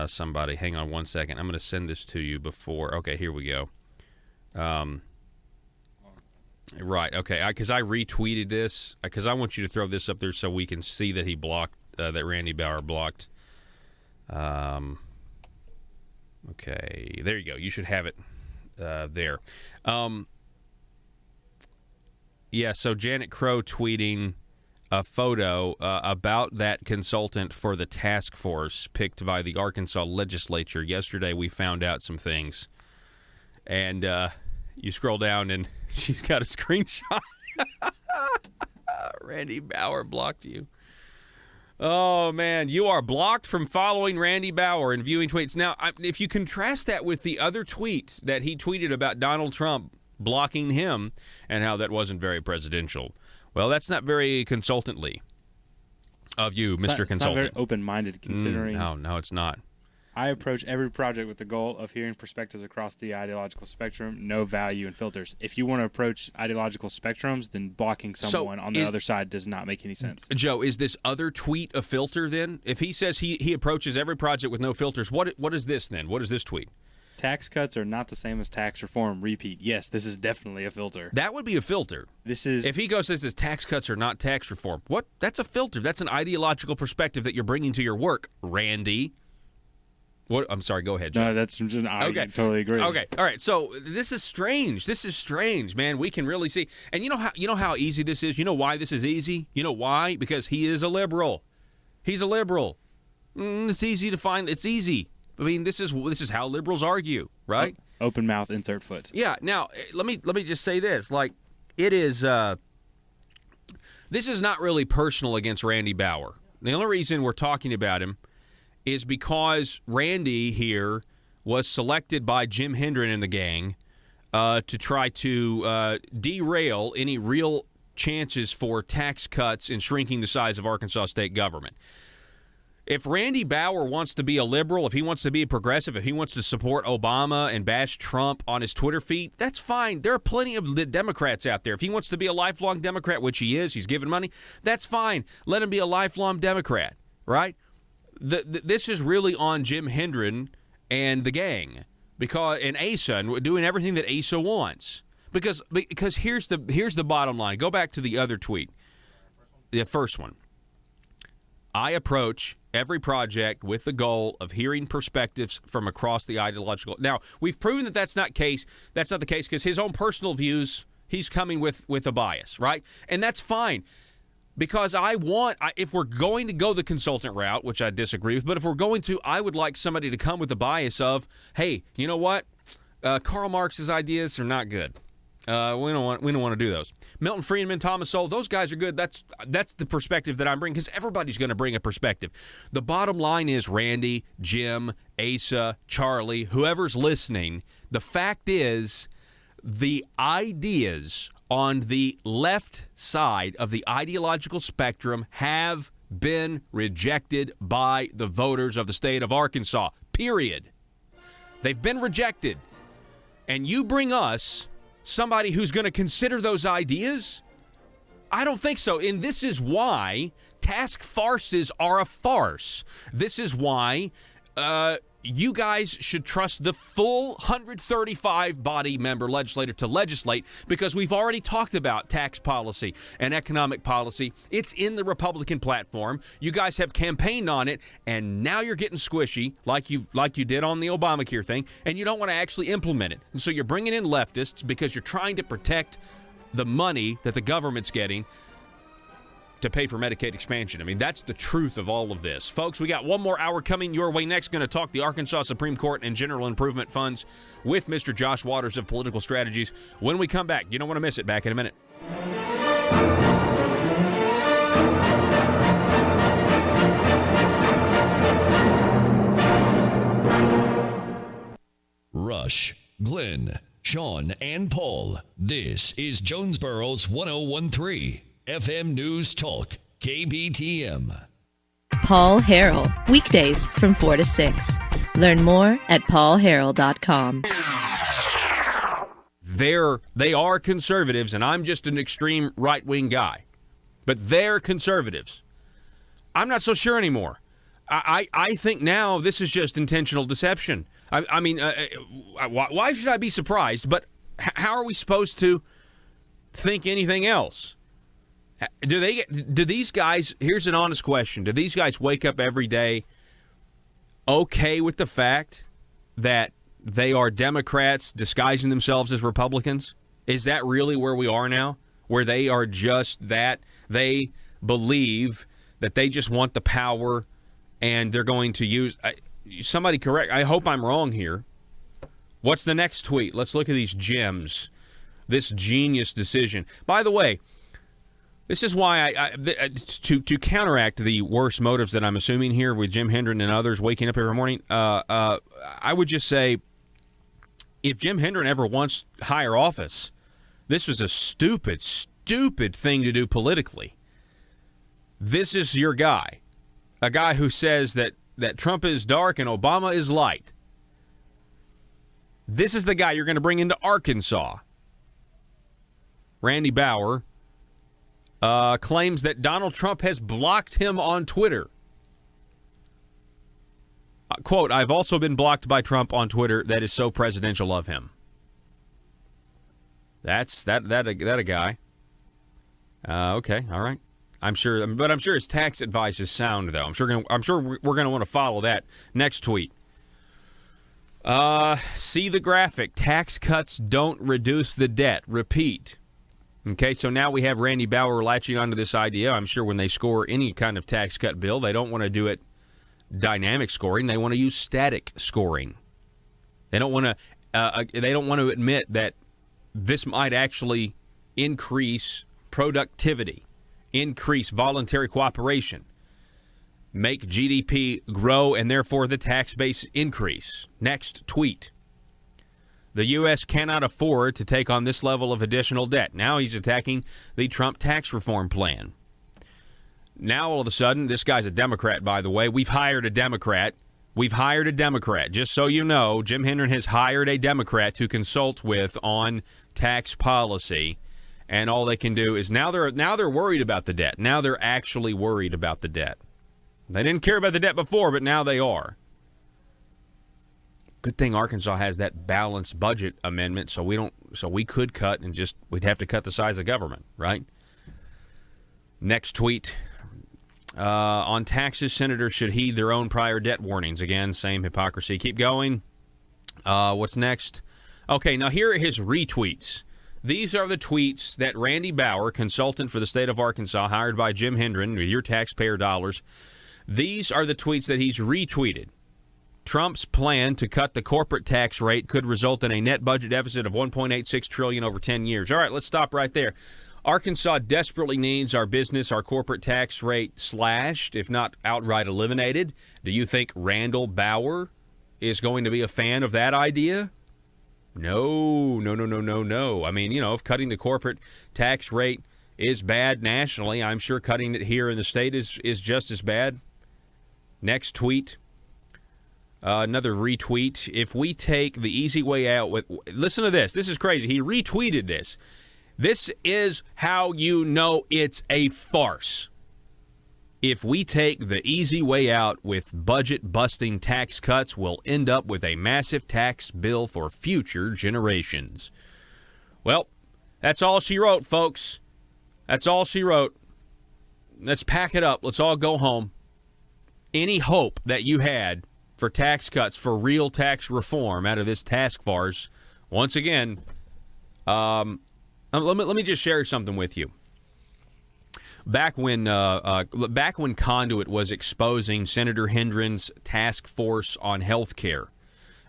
somebody. Hang on one second. I'm gonna send this to you before. Okay, here we go. Right. Okay. Because I retweeted this because I want you to throw this up there so we can see that he blocked that Randy Bauer blocked. Okay, there you go. You should have it there. Yeah, so Janet Crow tweeting a photo about that consultant for the task force picked by the Arkansas legislature. Yesterday we found out some things. And you scroll down and she's got a screenshot. Randy Bauer blocked you. Oh, man, you are blocked from following Randy Bauer and viewing tweets. Now, if you contrast that with the other tweet that he tweeted about Donald Trump blocking him and how that wasn't very presidential, well, that's not very consultantly of you, Mr. Consultant. It's not very open-minded considering... No, it's not. I approach every project with the goal of hearing perspectives across the ideological spectrum, no value in filters. If you want to approach ideological spectrums, then blocking someone on the other side does not make any sense. Joe, is this other tweet a filter then? If he says he approaches every project with no filters, what is this then? What is this tweet? Tax cuts are not the same as tax reform. Repeat. Yes, this is definitely a filter. That would be a filter. If he says tax cuts are not tax reform, what? That's a filter. That's an ideological perspective that you're bringing to your work, Randy. What? I'm sorry. Go ahead, Joe. No, that's I totally agree. Okay. All right. So this is strange. This is strange, man. We can really see. And you know how easy this is. You know why this is easy? You know why? Because he is a liberal. He's a liberal. It's easy to find. It's easy. I mean, this is how liberals argue, right? Open mouth, insert foot. Yeah. Now let me just say this. Like it is. This is not really personal against Randy Bauer. The only reason we're talking about him is because Randy here was selected by Jim Hendren and the gang to try to derail any real chances for tax cuts and shrinking the size of Arkansas state government. If Randy Bauer wants to be a liberal, if he wants to be a progressive, if he wants to support Obama and bash Trump on his Twitter feed, that's fine. There are plenty of Democrats out there. If he wants to be a lifelong Democrat, which he is, he's given money, that's fine. Let him be a lifelong Democrat, right? This is really on Jim Hendren and the gang and Asa and doing everything that Asa wants. Because here's the bottom line. Go back to the other tweet, the first one. I approach every project with the goal of hearing perspectives from across the ideological. Now we've proven that that's not the case because his own personal views, he's coming with a bias, right? And that's fine. Because if we're going to go the consultant route, which I disagree with, but if we're going to, I would like somebody to come with the bias of, hey, you know what? Karl Marx's ideas are not good. We don't want to do those. Milton Friedman, Thomas Sowell, those guys are good. That's the perspective that I'm bringing because everybody's going to bring a perspective. The bottom line is Randy, Jim, Asa, Charlie, whoever's listening. The fact is, the ideas on the left side of the ideological spectrum have been rejected by the voters of the state of Arkansas, period. They've been rejected. And you bring us somebody who's going to consider those ideas? I don't think so. And this is why task farces are a farce. This is why you guys should trust the full 135 body member legislature to legislate, because we've already talked about tax policy and economic policy. It's in the Republican platform. You guys have campaigned on it, and now you're getting squishy like you did on the Obamacare thing, and you don't want to actually implement it. And so you're bringing in leftists because you're trying to protect the money that the government's getting to pay for Medicaid expansion. I mean, that's the truth of all of this. Folks, we got one more hour coming your way next. Going to talk the Arkansas Supreme Court and general improvement funds with Mr. Josh Waters of Political Strategies. When we come back, you don't want to miss it. Back in a minute. Rush, Glenn, Sean, and Paul. This is Jonesboro's 1013 FM News Talk, KBTM. Paul Harrell, weekdays from 4 to 6. Learn more at paulharrell.com. They are conservatives, and I'm just an extreme right-wing guy. But they're conservatives. I'm not so sure anymore. I think now this is just intentional deception. I mean, why should I be surprised? But how are we supposed to think anything else? Do these guys, here's an honest question, do these guys wake up every day okay with the fact that they are Democrats disguising themselves as Republicans? Is that really where we are now? Where they are just that? They believe that they just want the power and they're going to use... somebody correct. I hope I'm wrong here. What's the next tweet? Let's look at these gems. This genius decision. By the way, this is why to counteract the worst motives that I'm assuming here with Jim Hendren and others waking up every morning, I would just say, if Jim Hendren ever wants higher office, this was a stupid thing to do politically. This is your guy. A guy who says that Trump is dark and Obama is light. This is the guy you're going to bring into Arkansas. Randy Bauer claims that Donald Trump has blocked him on Twitter. Quote, I've also been blocked by Trump on Twitter. That is so presidential of him. That's that a guy. Okay, all right. I'm sure his tax advice is sound, though. I'm sure we're going to want to follow that. Next tweet. See the graphic. Tax cuts don't reduce the debt. Repeat. Okay, so now we have Randy Bauer latching onto this idea. I'm sure when they score any kind of tax cut bill, they don't want to do it dynamic scoring. They want to use static scoring. They don't want to admit that this might actually increase productivity, increase voluntary cooperation, make GDP grow, and therefore the tax base increase. Next tweet. The U.S. cannot afford to take on this level of additional debt. Now he's attacking the Trump tax reform plan. Now all of a sudden, this guy's a Democrat, by the way. We've hired a Democrat. Just so you know, Jim Hendren has hired a Democrat to consult with on tax policy. And all they can do is now they're worried about the debt. Now they're actually worried about the debt. They didn't care about the debt before, but now they are. Good thing Arkansas has that balanced budget amendment, so we could cut and we'd have to cut the size of government, right? Next tweet. On taxes, senators should heed their own prior debt warnings. Again, same hypocrisy. Keep going. What's next? Okay, now here are his retweets. These are the tweets that Randy Bauer, consultant for the state of Arkansas, hired by Jim Hendren with your taxpayer dollars. These are the tweets that he's retweeted. Trump's plan to cut the corporate tax rate could result in a net budget deficit of $1.86 trillion over 10 years. All right, let's stop right there. Arkansas desperately needs our corporate tax rate slashed, if not outright eliminated. Do you think Randall Bauer is going to be a fan of that idea? No. I mean, if cutting the corporate tax rate is bad nationally, I'm sure cutting it here in the state is just as bad. Next tweet. Another retweet. If we take the easy way out listen to this. This is crazy. He retweeted this. This is how you know it's a farce. If we take the easy way out with budget-busting tax cuts, we'll end up with a massive tax bill for future generations. Well, that's all she wrote, folks. That's all she wrote. Let's pack it up. Let's all go home. Any hope that you had for tax cuts, for real tax reform out of this task force, once again, let me just share something with you. Back when Conduit was exposing Senator Hendren's task force on health care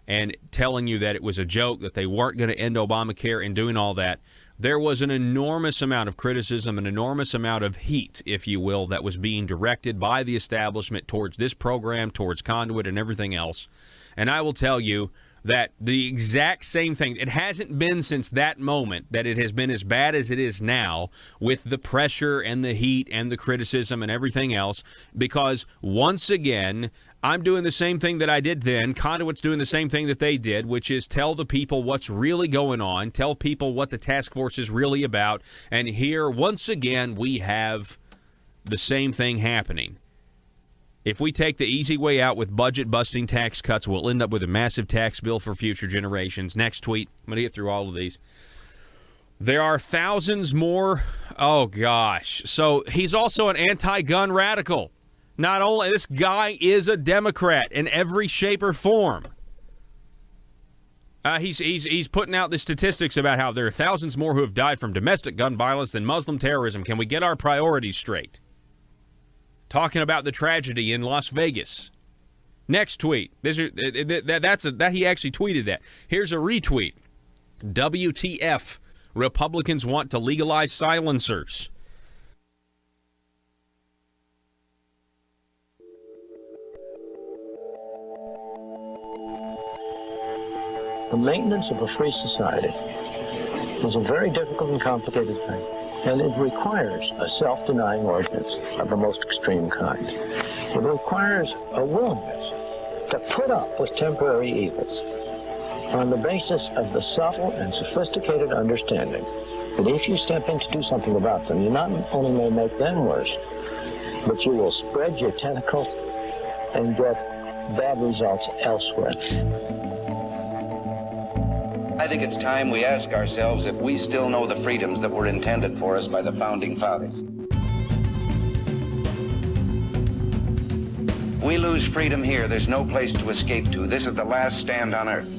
and telling you that it was a joke, that they weren't going to end Obamacare and doing all that, there was an enormous amount of criticism, an enormous amount of heat, if you will, that was being directed by the establishment towards this program, towards Conduit and everything else. And I will tell you that the exact same thing, it hasn't been since that moment that it has been as bad as it is now with the pressure and the heat and the criticism and everything else, because once again, I'm doing the same thing that I did then. Conduit's doing the same thing that they did, which is tell the people what's really going on, tell people what the task force is really about, and here, once again, we have the same thing happening. If we take the easy way out with budget-busting tax cuts, we'll end up with a massive tax bill for future generations. Next tweet. I'm going to get through all of these. There are thousands more. Oh, gosh. So he's also an anti-gun radical. Not only, this guy is a Democrat in every shape or form. He's putting out the statistics about how there are thousands more who have died from domestic gun violence than Muslim terrorism. Can we get our priorities straight? Talking about the tragedy in Las Vegas. Next tweet. He actually tweeted that. Here's a retweet. WTF. Republicans want to legalize silencers. The maintenance of a free society is a very difficult and complicated thing. And it requires a self-denying ordinance of the most extreme kind. It requires a willingness to put up with temporary evils on the basis of the subtle and sophisticated understanding that if you step in to do something about them, you not only may make them worse, but you will spread your tentacles and get bad results elsewhere. I think it's time we ask ourselves if we still know the freedoms that were intended for us by the Founding Fathers. We lose freedom here, there's no place to escape to. This is the last stand on earth.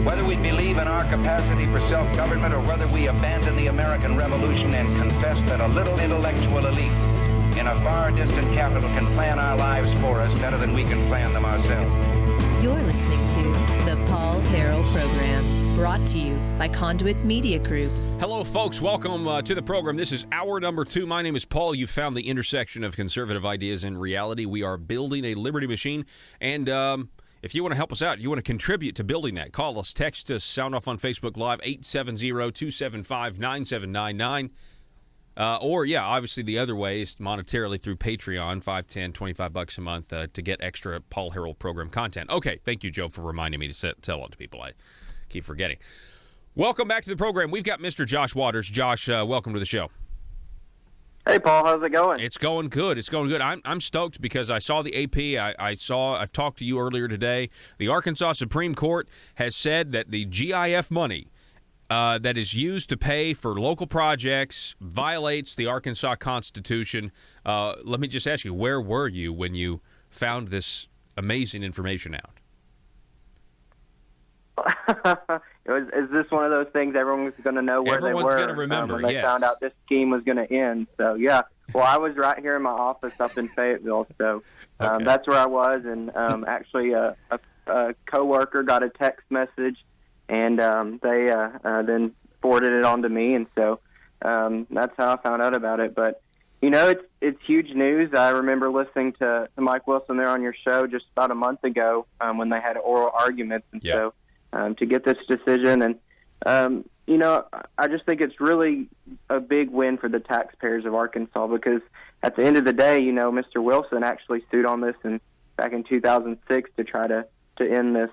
Whether we believe in our capacity for self-government or whether we abandon the American Revolution and confess that a little intellectual elite in a far distant capital can plan our lives for us better than we can plan them ourselves. You're listening to the Paul Harrell Program, brought to you by Conduit Media Group. Hello, folks. Welcome to the program. This is hour number 2. My name is Paul. You found the intersection of conservative ideas and reality. We are building a liberty machine, and if you want to help us out, you want to contribute to building that, call us, text us, sound off on Facebook Live, 870-275-9799. Obviously the other way is monetarily through Patreon, $5, $10, $25 a month to get extra Paul Harrell program content. Okay, thank you, Joe, for reminding me to tell it to people. I keep forgetting. Welcome back to the program. We've got Mr. Josh Waters. Josh, welcome to the show. Hey, Paul, how's it going? It's going good. It's going good. I'm stoked because I saw the AP. I've talked to you earlier today. The Arkansas Supreme Court has said that the GIF money that is used to pay for local projects violates the Arkansas Constitution. Let me just ask you, where were you when you found this amazing information out? Is this one of those things everyone's going to know where they were? Everyone's going to remember, when they found out this scheme was going to end. So, yeah. Well, I was right here in my office up in Fayetteville, so that's where I was. And actually a coworker got a text message, and they then forwarded it on to me, and so that's how I found out about it. But, you know, it's huge news. I remember listening to Mike Wilson there on your show just about a month ago when they had oral arguments, and so to get this decision. And, you know, I just think it's really a big win for the taxpayers of Arkansas because at the end of the day, you know, Mr. Wilson actually sued on this back in 2006 to try to end this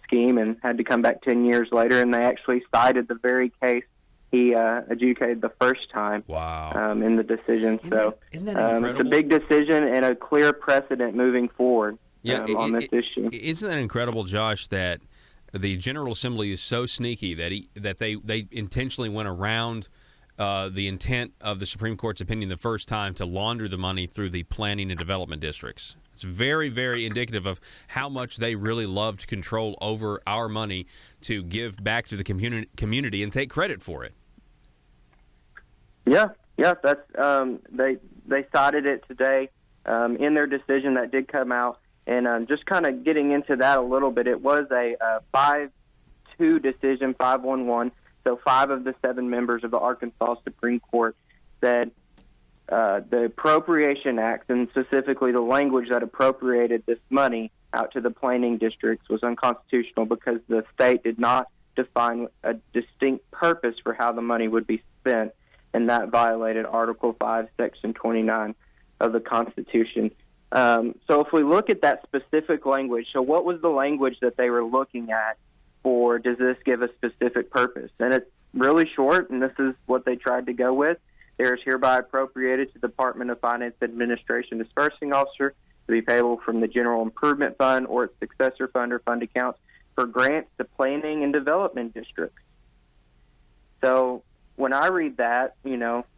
scheme and had to come back 10 years later. And they actually cited the very case he adjudicated the first time. Wow. In the decision. Isn't that incredible? It's a big decision and a clear precedent moving forward on this issue. Isn't that incredible, Josh, that the General Assembly is so sneaky that they intentionally went around the intent of the Supreme Court's opinion the first time to launder the money through the planning and development districts? It's very, very indicative of how much they really loved control over our money to give back to the community and take credit for it. Yeah, that's they cited it today in their decision that did come out, and just kind of getting into that a little bit. It was a 5-2 decision, 5-1-1. So 5 of the 7 members of the Arkansas Supreme Court said the Appropriation Act, and specifically the language that appropriated this money out to the planning districts, was unconstitutional because the state did not define a distinct purpose for how the money would be spent, and that violated Article 5, Section 29 of the Constitution. So if we look at that specific language, so what was the language that they were looking at for does this give a specific purpose? And it's really short, and this is what they tried to go with. There is hereby appropriated to the Department of Finance Administration Disbursing Officer to be payable from the General Improvement Fund or its successor fund or fund accounts for grants to planning and development districts. So when I read that,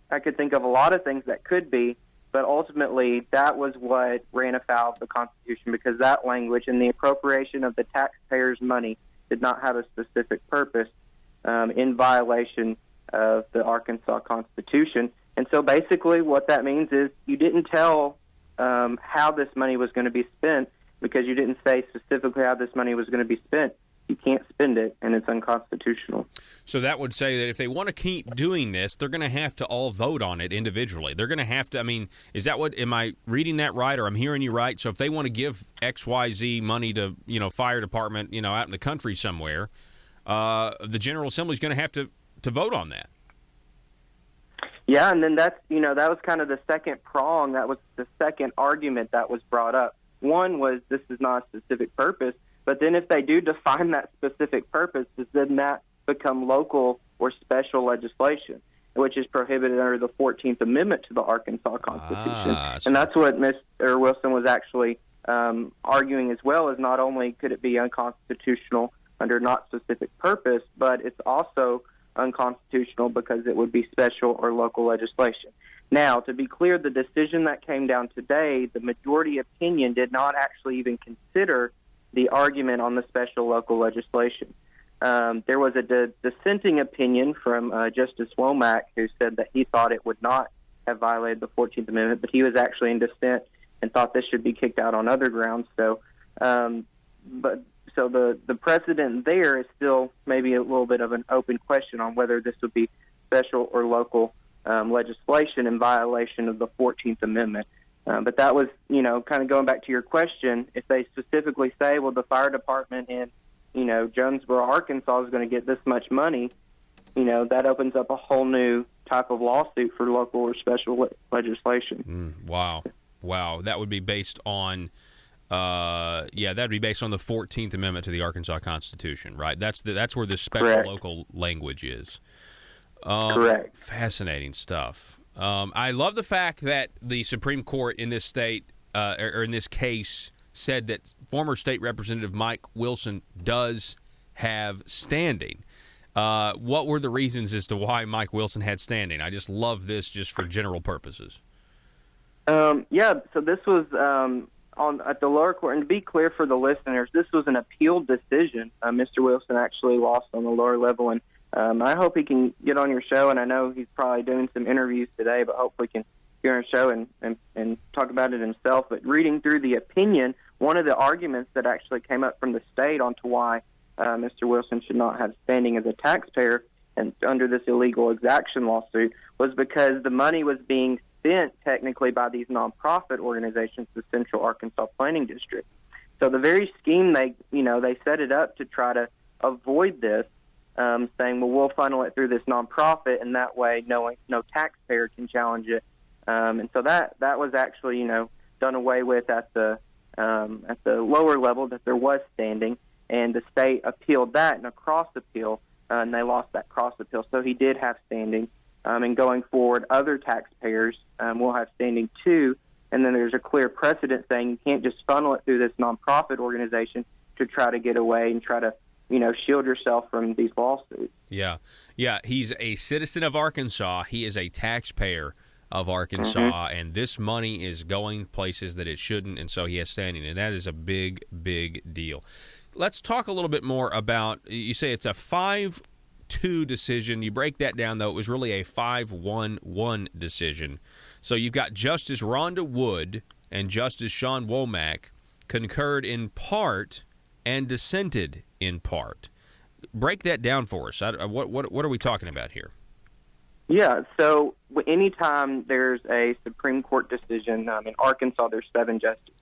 I could think of a lot of things that could be, but ultimately that was what ran afoul of the Constitution, because that language and the appropriation of the taxpayers' money did not have a specific purpose in violation of the Arkansas Constitution. And so basically what that means is you didn't tell how this money was going to be spent, because you didn't say specifically how this money was going to be spent. You can't spend it, and it's unconstitutional. So that would say that if they want to keep doing this, they're going to have to all vote on it individually. They're going to have to, is that what, am I reading that right, or I'm hearing you right? So if they want to give XYZ money to, fire department, out in the country somewhere, the General Assembly is going to have to vote on that. Yeah, and then that was kind of the second prong. That was the second argument that was brought up. One was this is not a specific purpose, but then if they do define that specific purpose, does then that become local or special legislation, which is prohibited under the 14th Amendment to the Arkansas Constitution? And that's what Mr. Wilson was actually arguing as well, is not only could it be unconstitutional under not specific purpose, but it's also unconstitutional because it would be special or local legislation. Now, to be clear, the decision that came down today, the majority opinion did not actually even consider the argument on the special local legislation. There was a dissenting opinion from Justice Womack, who said that he thought it would not have violated the 14th Amendment, but he was actually in dissent and thought this should be kicked out on other grounds. So, the precedent there is still maybe a little bit of an open question on whether this would be special or local legislation in violation of the 14th Amendment. But that was, kind of going back to your question, if they specifically say, well, the fire department in, Jonesboro, Arkansas is going to get this much money, that opens up a whole new type of lawsuit for local or special legislation. Wow. That would be based on, that'd be based on the 14th Amendment to the Arkansas Constitution, right? That's where the special Correct. Local language is. Correct. Fascinating stuff. I love the fact that the Supreme Court in this state, or in this case, said that former State Representative Mike Wilson does have standing. What were the reasons as to why Mike Wilson had standing? I just love this just for general purposes. So this was at the lower court, and to be clear for the listeners, this was an appealed decision. Mr. Wilson actually lost on the lower level, and I hope he can get on your show, and I know he's probably doing some interviews today, but hopefully he can get on your show and talk about it himself. But reading through the opinion, one of the arguments that actually came up from the state onto why Mr. Wilson should not have standing as a taxpayer and under this illegal exaction lawsuit was because the money was being spent technically by these nonprofit organizations, the Central Arkansas Planning District. So the very scheme they set it up to try to avoid this, saying, well, we'll funnel it through this nonprofit, and that way no taxpayer can challenge it. And so that was actually, done away with at the lower level, that there was standing, and the state appealed that, and a cross appeal and they lost that cross appeal. So he did have standing. And going forward, other taxpayers will have standing too. And then there's a clear precedent saying you can't just funnel it through this nonprofit organization to try to get away and try to, shield yourself from these lawsuits. Yeah. He's a citizen of Arkansas. He is a taxpayer of Arkansas, and this money is going places that it shouldn't, and so he has standing, and that is a big, big deal. Let's talk a little bit more about, you say it's a 5-2 decision. You break that down, though, it was really a 5-1-1 decision. So you've got Justice Rhonda Wood and Justice Sean Womack concurred in part and dissented in part. Break that down for us. What are we talking about here? Yeah, so anytime there's a Supreme Court decision, in Arkansas there's 7 justices.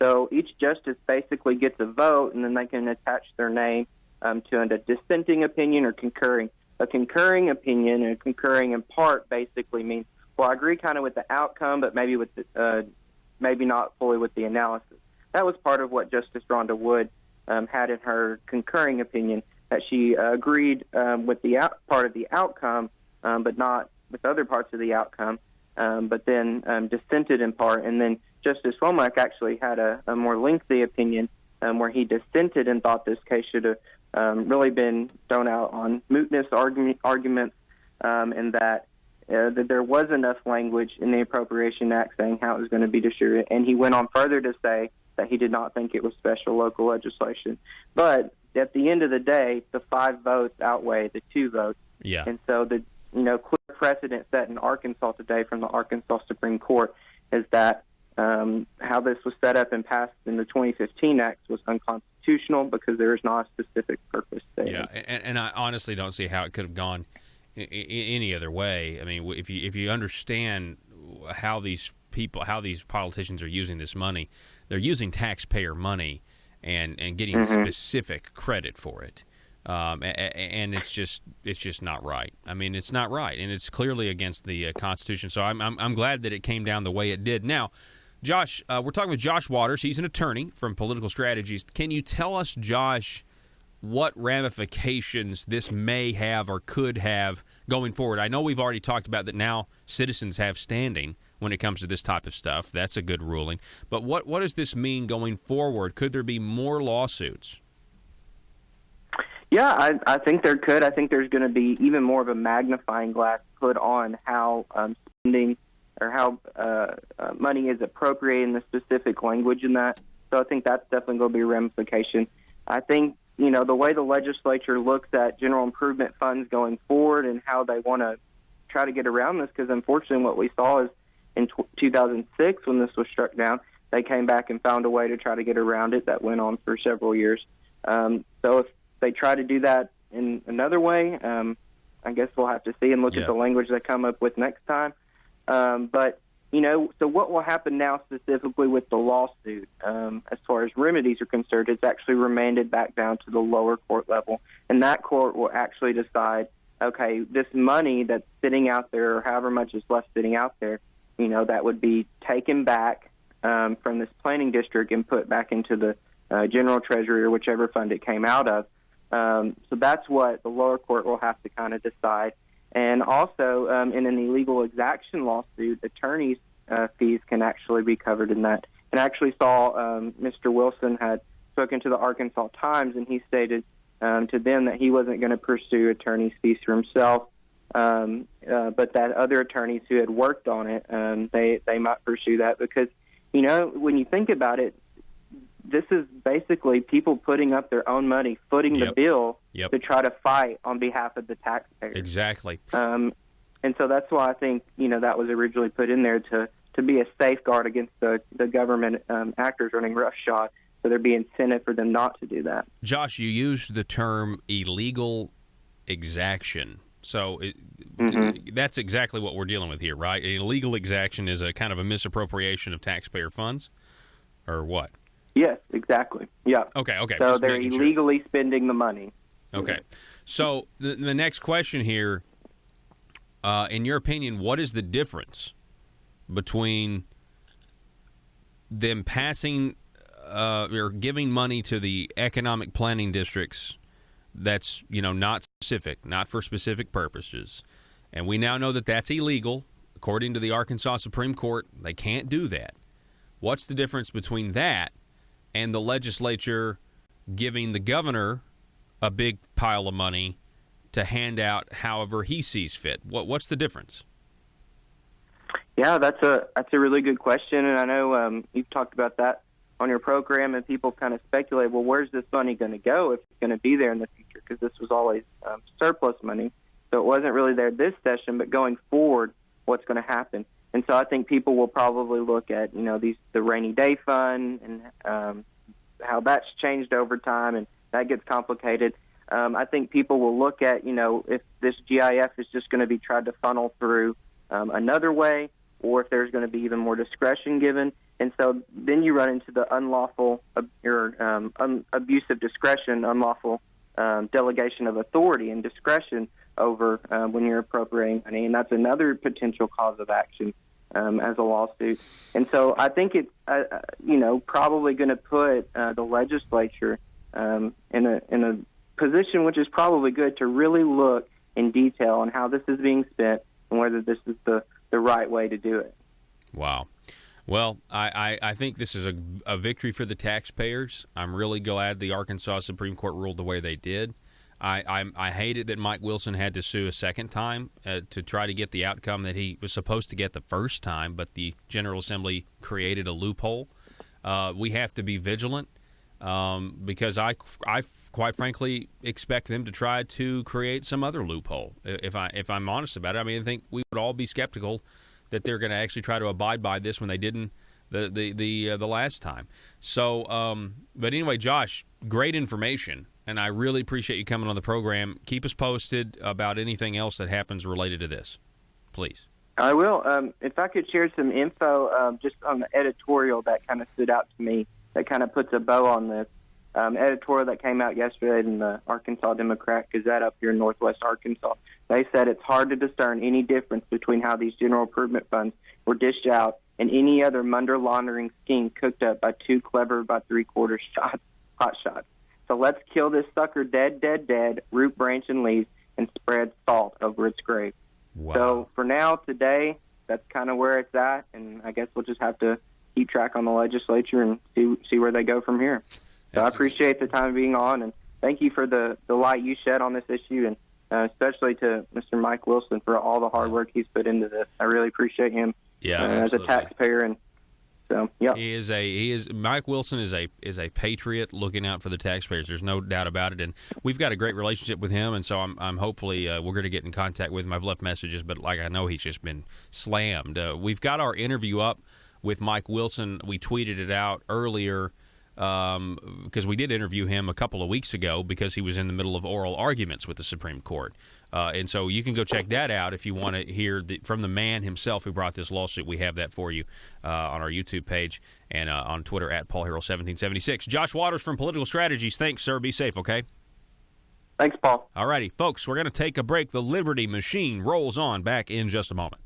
So each justice basically gets a vote, and then they can attach their name to a dissenting opinion or concurring. A concurring opinion and concurring in part basically means, well, I agree kind of with the outcome, but maybe with maybe not fully with the analysis. That was part of what Justice Rhonda Wood had in her concurring opinion, that she agreed with the part of the outcome, but not with other parts of the outcome, but then dissented in part. And then Justice Womack actually had a more lengthy opinion where he dissented and thought this case should have really been thrown out on mootness arguments, and that there was enough language in the Appropriation Act saying how it was going to be distributed. And he went on further to say that he did not think it was special local legislation. But at the end of the day, the 5 votes outweigh the 2 votes. Yeah. And so the clear precedent set in Arkansas today from the Arkansas Supreme Court is that how this was set up and passed in the 2015 Act was unconstitutional because there is not a specific purpose there. Yeah, and I honestly don't see how it could have gone any other way. I mean, if you understand how these politicians are using this money, they're using taxpayer money and getting specific credit for it. And it's just not right. I mean, it's not right, and it's clearly against the Constitution. So I'm glad that it came down the way it did. Now, Josh, we're talking with Josh Waters. He's an attorney from Political Strategies. Can you tell us, Josh, what ramifications this may have or could have going forward? I know we've already talked about that now citizens have standing when it comes to this type of stuff. That's a good ruling. But what does this mean going forward? Could there be more lawsuits? Yeah, I think there could. I think there's going to be even more of a magnifying glass put on how spending or how money is appropriated in the specific language in that. So I think that's definitely going to be a ramification. I think, the way the legislature looks at general improvement funds going forward and how they want to try to get around this, because unfortunately what we saw is in 2006 when this was struck down, they came back and found a way to try to get around it that went on for several years. So if they try to do that in another way, I guess we'll have to see and look at the language they come up with next time. But, so what will happen now specifically with the lawsuit, as far as remedies are concerned, it's actually remanded back down to the lower court level. And that court will actually decide, okay, this money that's sitting out there, or however much is left sitting out there, that would be taken back from this planning district and put back into the general treasury or whichever fund it came out of. So that's what the lower court will have to kind of decide. And also, in an illegal exaction lawsuit, attorneys' fees can actually be covered in that. And I actually saw Mr. Wilson had spoken to the Arkansas Times, and he stated to them that he wasn't going to pursue attorneys' fees for himself, but that other attorneys who had worked on it, they might pursue that because, when you think about it, this is basically people putting up their own money, footing the bill to try to fight on behalf of the taxpayers. Exactly. And so that's why I think, that was originally put in there to be a safeguard against the government actors running roughshod, so there'd be incentive for them not to do that. Josh, you used the term illegal exaction. So that's exactly what we're dealing with here, right? Illegal exaction is a kind of a misappropriation of taxpayer funds, or what? Yes, exactly. Yeah. Okay. So Just they're illegally spending the money. Okay. So the next question here, in your opinion, what is the difference between them passing or giving money to the economic planning districts that's, not specific, not for specific purposes. And we now know that that's illegal. According to the Arkansas Supreme Court, they can't do that. What's the difference between that and the legislature giving the governor a big pile of money to hand out however he sees fit? What's the difference? Yeah, that's a really good question, and I know you've talked about that on your program, and people kind of speculate, well, where's this money going to go if it's going to be there in the future? Because this was always surplus money, so it wasn't really there this session, but going forward, what's going to happen? And so I think people will probably look at, the rainy day fund and how that's changed over time, and that gets complicated. I think people will look at, if this GIF is just going to be tried to funnel through another way, or if there's going to be even more discretion given. And so then you run into the unlawful abusive discretion, unlawful delegation of authority and discretion over when you're appropriating money. And that's another potential cause of action as a lawsuit. And so I think it's, probably going to put the legislature in a position which is probably good to really look in detail on how this is being spent and whether this is the right way to do it. Wow. Well, I think this is a victory for the taxpayers. I'm really glad the Arkansas Supreme Court ruled the way they did. I hated that Mike Wilson had to sue a second time to try to get the outcome that he was supposed to get the first time, but the General Assembly created a loophole. We have to be vigilant because I quite frankly expect them to try to create some other loophole. If I'm honest about it, I think we would all be skeptical that they're going to actually try to abide by this when they didn't the last time. So, but anyway, Josh, great information, and I really appreciate you coming on the program. Keep us posted about anything else that happens related to this, please. I will. If I could share some info just on the editorial that kind of stood out to me, that kind of puts a bow on this. Editorial that came out yesterday in the Arkansas Democrat Gazette up here in Northwest Arkansas. They said it's hard to discern any difference between how these general improvement funds were dished out and any other money laundering scheme cooked up by two clever by three-quarter hot shots. So let's kill this sucker dead, root, branch, and leaves, and spread salt over its grave. Wow. So for now, today, that's kind of where it's at, and I guess we'll just have to keep track on the legislature and see where they go from here. So I appreciate the time being on, and thank you for the light you shed on this issue, and especially to Mr. Mike Wilson for all the hard work he's put into this. I really appreciate him as a taxpayer, and so yeah. Mike Wilson is a patriot looking out for the taxpayers. There's no doubt about it, and we've got a great relationship with him, and so I'm hopefully we're going to get in contact with him. I've left messages, but I know he's just been slammed. We've got our interview up with Mike Wilson. We tweeted it out earlier because we did interview him a couple of weeks ago because he was in the middle of oral arguments with the Supreme Court. And so you can go check that out if you want to hear from the man himself who brought this lawsuit. We have that for you on our YouTube page and on Twitter at Paul Harrell 1776. Josh Waters from Political Strategies. Thanks, sir. Be safe, okay? Thanks, Paul. All righty, folks, we're going to take a break. The Liberty Machine rolls on back in just a moment.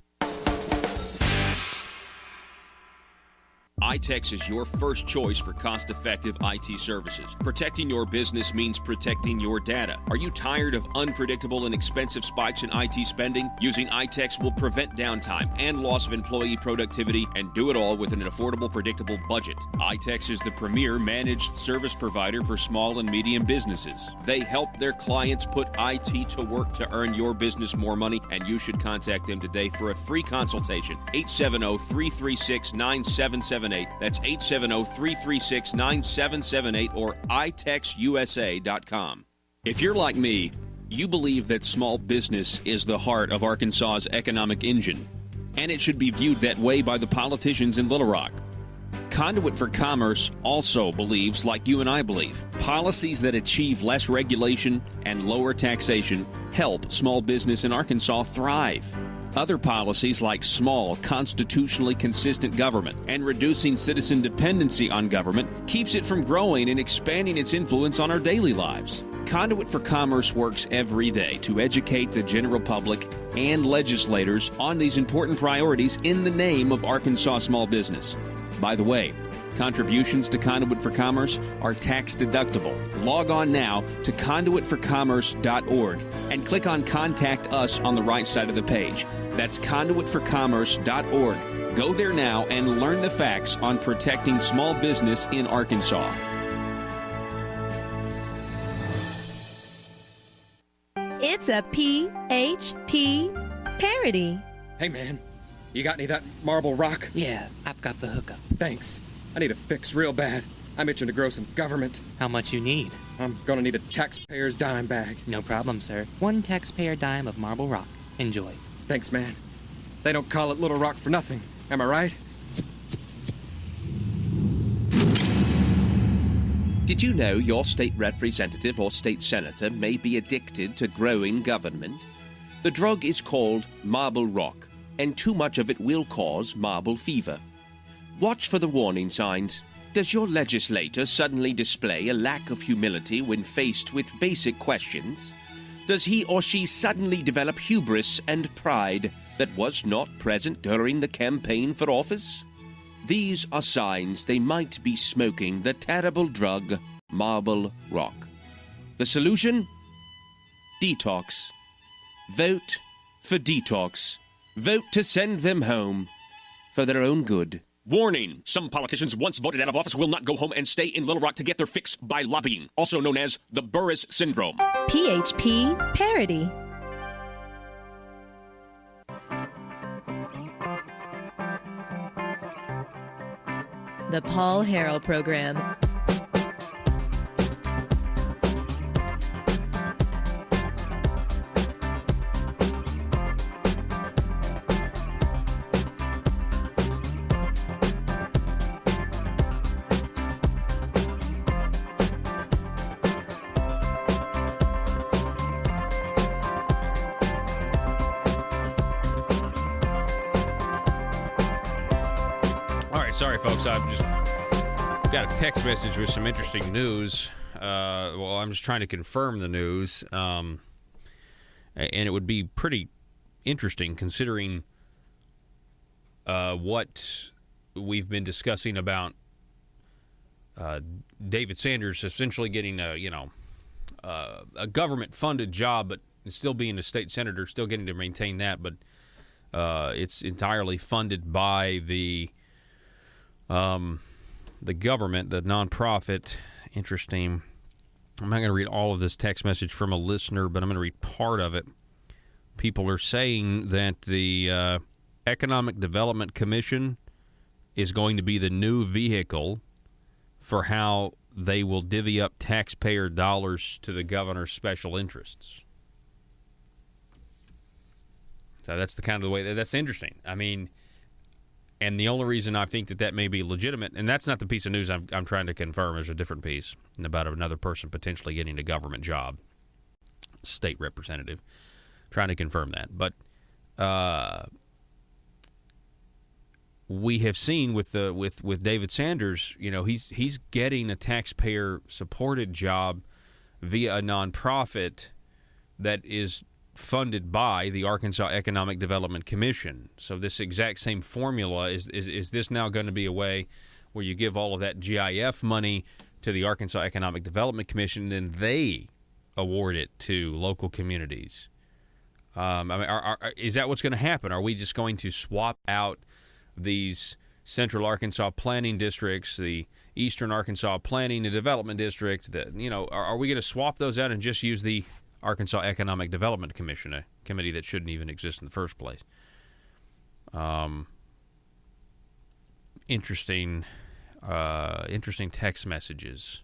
iTex is your first choice for cost-effective IT services. Protecting your business means protecting your data. Are you tired of unpredictable and expensive spikes in IT spending? Using iTex will prevent downtime and loss of employee productivity and do it all with an affordable, predictable budget. iTex is the premier managed service provider for small and medium businesses. They help their clients put IT to work to earn your business more money, and you should contact them today for a free consultation. 870-336-9778. That's 870-336-9778 or itexusa.com. If you're like me, you believe that small business is the heart of Arkansas's economic engine, and it should be viewed that way by the politicians in Little Rock. Conduit for Commerce also believes, like you and I believe, policies that achieve less regulation and lower taxation help small business in Arkansas thrive. Other policies like small, constitutionally consistent government and reducing citizen dependency on government keeps it from growing and expanding its influence on our daily lives. Conduit for Commerce works every day to educate the general public and legislators on these important priorities in the name of Arkansas small business. By the way, Contributions to Conduit for Commerce are tax deductible. Log on now to conduitforcommerce.org and click on Contact Us on the right side of the page. That's conduitforcommerce.org. Go there now and learn the facts on protecting small business in Arkansas. It's a PHP parody. Hey, man, you got any of that marble rock? Yeah, I've got the hookup. Thanks. I need a fix real bad. I'm itching to grow some government. How much you need? I'm gonna need a taxpayer's dime bag. No problem, sir. 1 taxpayer dime of marble rock. Enjoy. Thanks, man. They don't call it Little Rock for nothing. Am I right? Did you know your state representative or state senator may be addicted to growing government? The drug is called marble rock, and too much of it will cause marble fever. Watch for the warning signs. Does your legislator suddenly display a lack of humility when faced with basic questions? Does he or she suddenly develop hubris and pride that was not present during the campaign for office? These are signs they might be smoking the terrible drug, marble rock. The solution? Detox. Vote for detox. Vote to send them home for their own good. Warning! Some politicians once voted out of office will not go home and stay in Little Rock to get their fix by lobbying, also known as the Burris Syndrome. PHP parody. The Paul Harrell Program. Sorry, folks. I've just got a text message with some interesting news. I'm just trying to confirm the news. And it would be pretty interesting considering what we've been discussing about David Sanders essentially getting a government-funded job, but still being a state senator, still getting to maintain that. But it's entirely funded by the government, the nonprofit. Interesting. I'm not going to read all of this text message from a listener, but I'm going to read part of it. People are saying that the Economic Development Commission is going to be the new vehicle for how they will divvy up taxpayer dollars to the governor's special interests. So that's the kind of the way that's interesting. I mean, and the only reason I think that may be legitimate, and that's not the piece of news I'm trying to confirm, is a different piece about another person potentially getting a government job, state representative. Trying to confirm that. But we have seen with David Sanders, he's getting a taxpayer-supported job via a nonprofit that is funded by the Arkansas Economic Development Commission. So this exact same formula, is this now going to be a way where you give all of that GIF money to the Arkansas Economic Development Commission and then they award it to local communities? Is that what's going to happen? Are we just going to swap out these Central Arkansas planning districts, the Eastern Arkansas Planning and Development District, are we going to swap those out and just use the Arkansas Economic Development Commission, a committee that shouldn't even exist in the first place? Interesting text messages.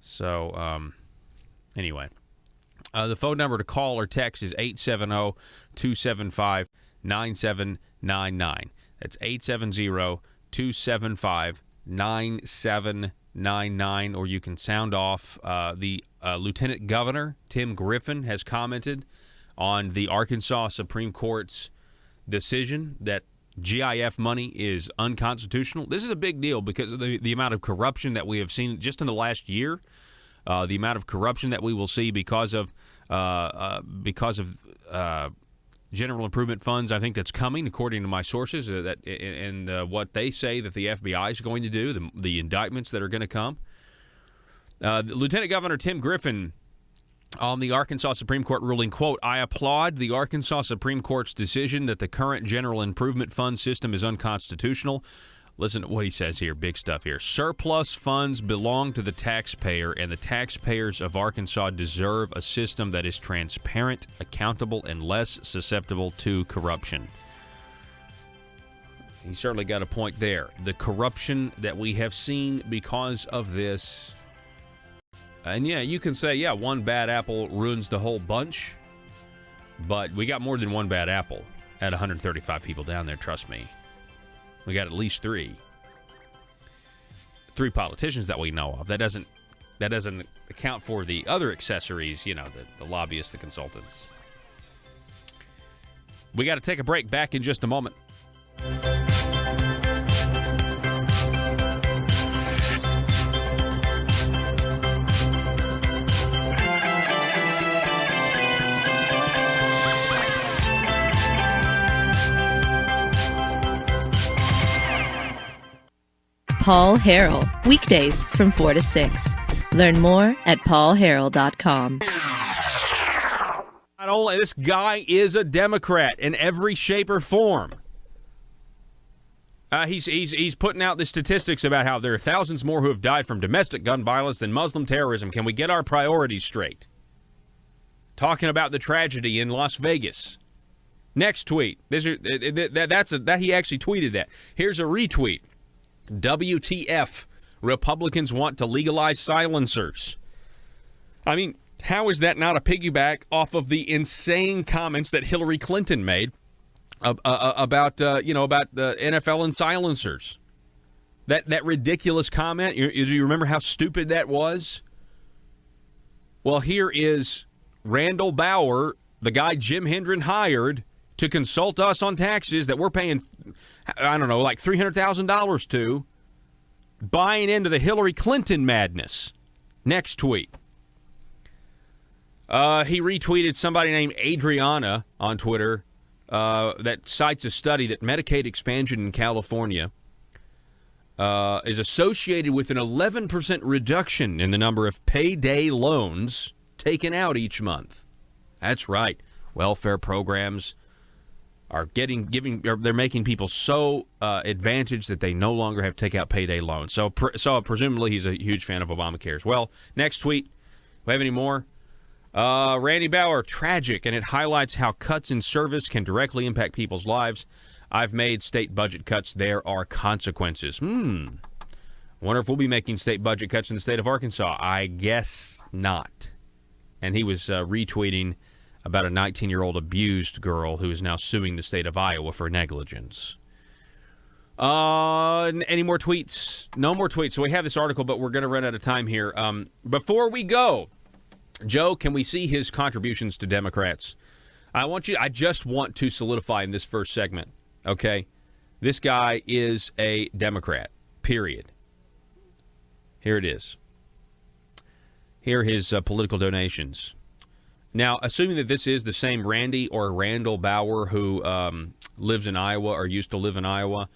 So, anyway, the phone number to call or text is 870-275-9799. That's 870-275-9799, or you can sound off. The Lieutenant Governor, Tim Griffin, has commented on the Arkansas Supreme Court's decision that GIF money is unconstitutional. This is a big deal because of the amount of corruption that we have seen just in the last year, the amount of corruption that we will see because of general improvement funds, I think that's coming, according to my sources, what they say that the FBI is going to do, the indictments that are going to come. Lieutenant Governor Tim Griffin on the Arkansas Supreme Court ruling, quote, I applaud the Arkansas Supreme Court's decision that the current general improvement fund system is unconstitutional. Listen to what he says here. Big stuff here. Surplus funds belong to the taxpayer, and the taxpayers of Arkansas deserve a system that is transparent, accountable, and less susceptible to corruption. He certainly got a point there. The corruption that we have seen because of this. And yeah, you can say, one bad apple ruins the whole bunch. But we got more than one bad apple at 135 people down there, trust me. We got at least three politicians that we know of. That doesn't account for the other accessories, the lobbyists, the consultants. We got to take a break. Back in just a moment. Paul Harrell, weekdays from 4 to 6. Learn more at paulharrell.com. Not only this guy is a Democrat in every shape or form. He's putting out the statistics about how there are thousands more who have died from domestic gun violence than Muslim terrorism. Can we get our priorities straight? Talking about the tragedy in Las Vegas. Next tweet. He actually tweeted that. Here's a retweet. WTF, Republicans want to legalize silencers. I mean, how is that not a piggyback off of the insane comments that Hillary Clinton made about the NFL and silencers? That ridiculous comment. Do you remember how stupid that was? Well, here is Randall Bauer, the guy Jim Hendren hired to consult us on taxes that we're paying, I don't know, like $300,000 to, buying into the Hillary Clinton madness. Next tweet. He retweeted somebody named Adriana on Twitter that cites a study that Medicaid expansion in California is associated with an 11% reduction in the number of payday loans taken out each month. That's right. Welfare programs are they're making people so advantaged that they no longer have to take out payday loans. So presumably he's a huge fan of Obamacare as well. Next tweet. We have any more? Randy Bauer, tragic, and it highlights how cuts in service can directly impact people's lives. I've made state budget cuts. There are consequences. Wonder if we'll be making state budget cuts in the state of Arkansas. I guess not. And he was retweeting about a 19-year-old abused girl who is now suing the state of Iowa for negligence. Any more tweets? No more tweets. So we have this article, but we're going to run out of time here. Before we go, Joe, can we see his contributions to Democrats? I just want to solidify in this first segment, okay? This guy is a Democrat, period. Here it is. Here are his political donations. Now, assuming that this is the same Randy or Randall Bauer who lives in Iowa or used to live in Iowa,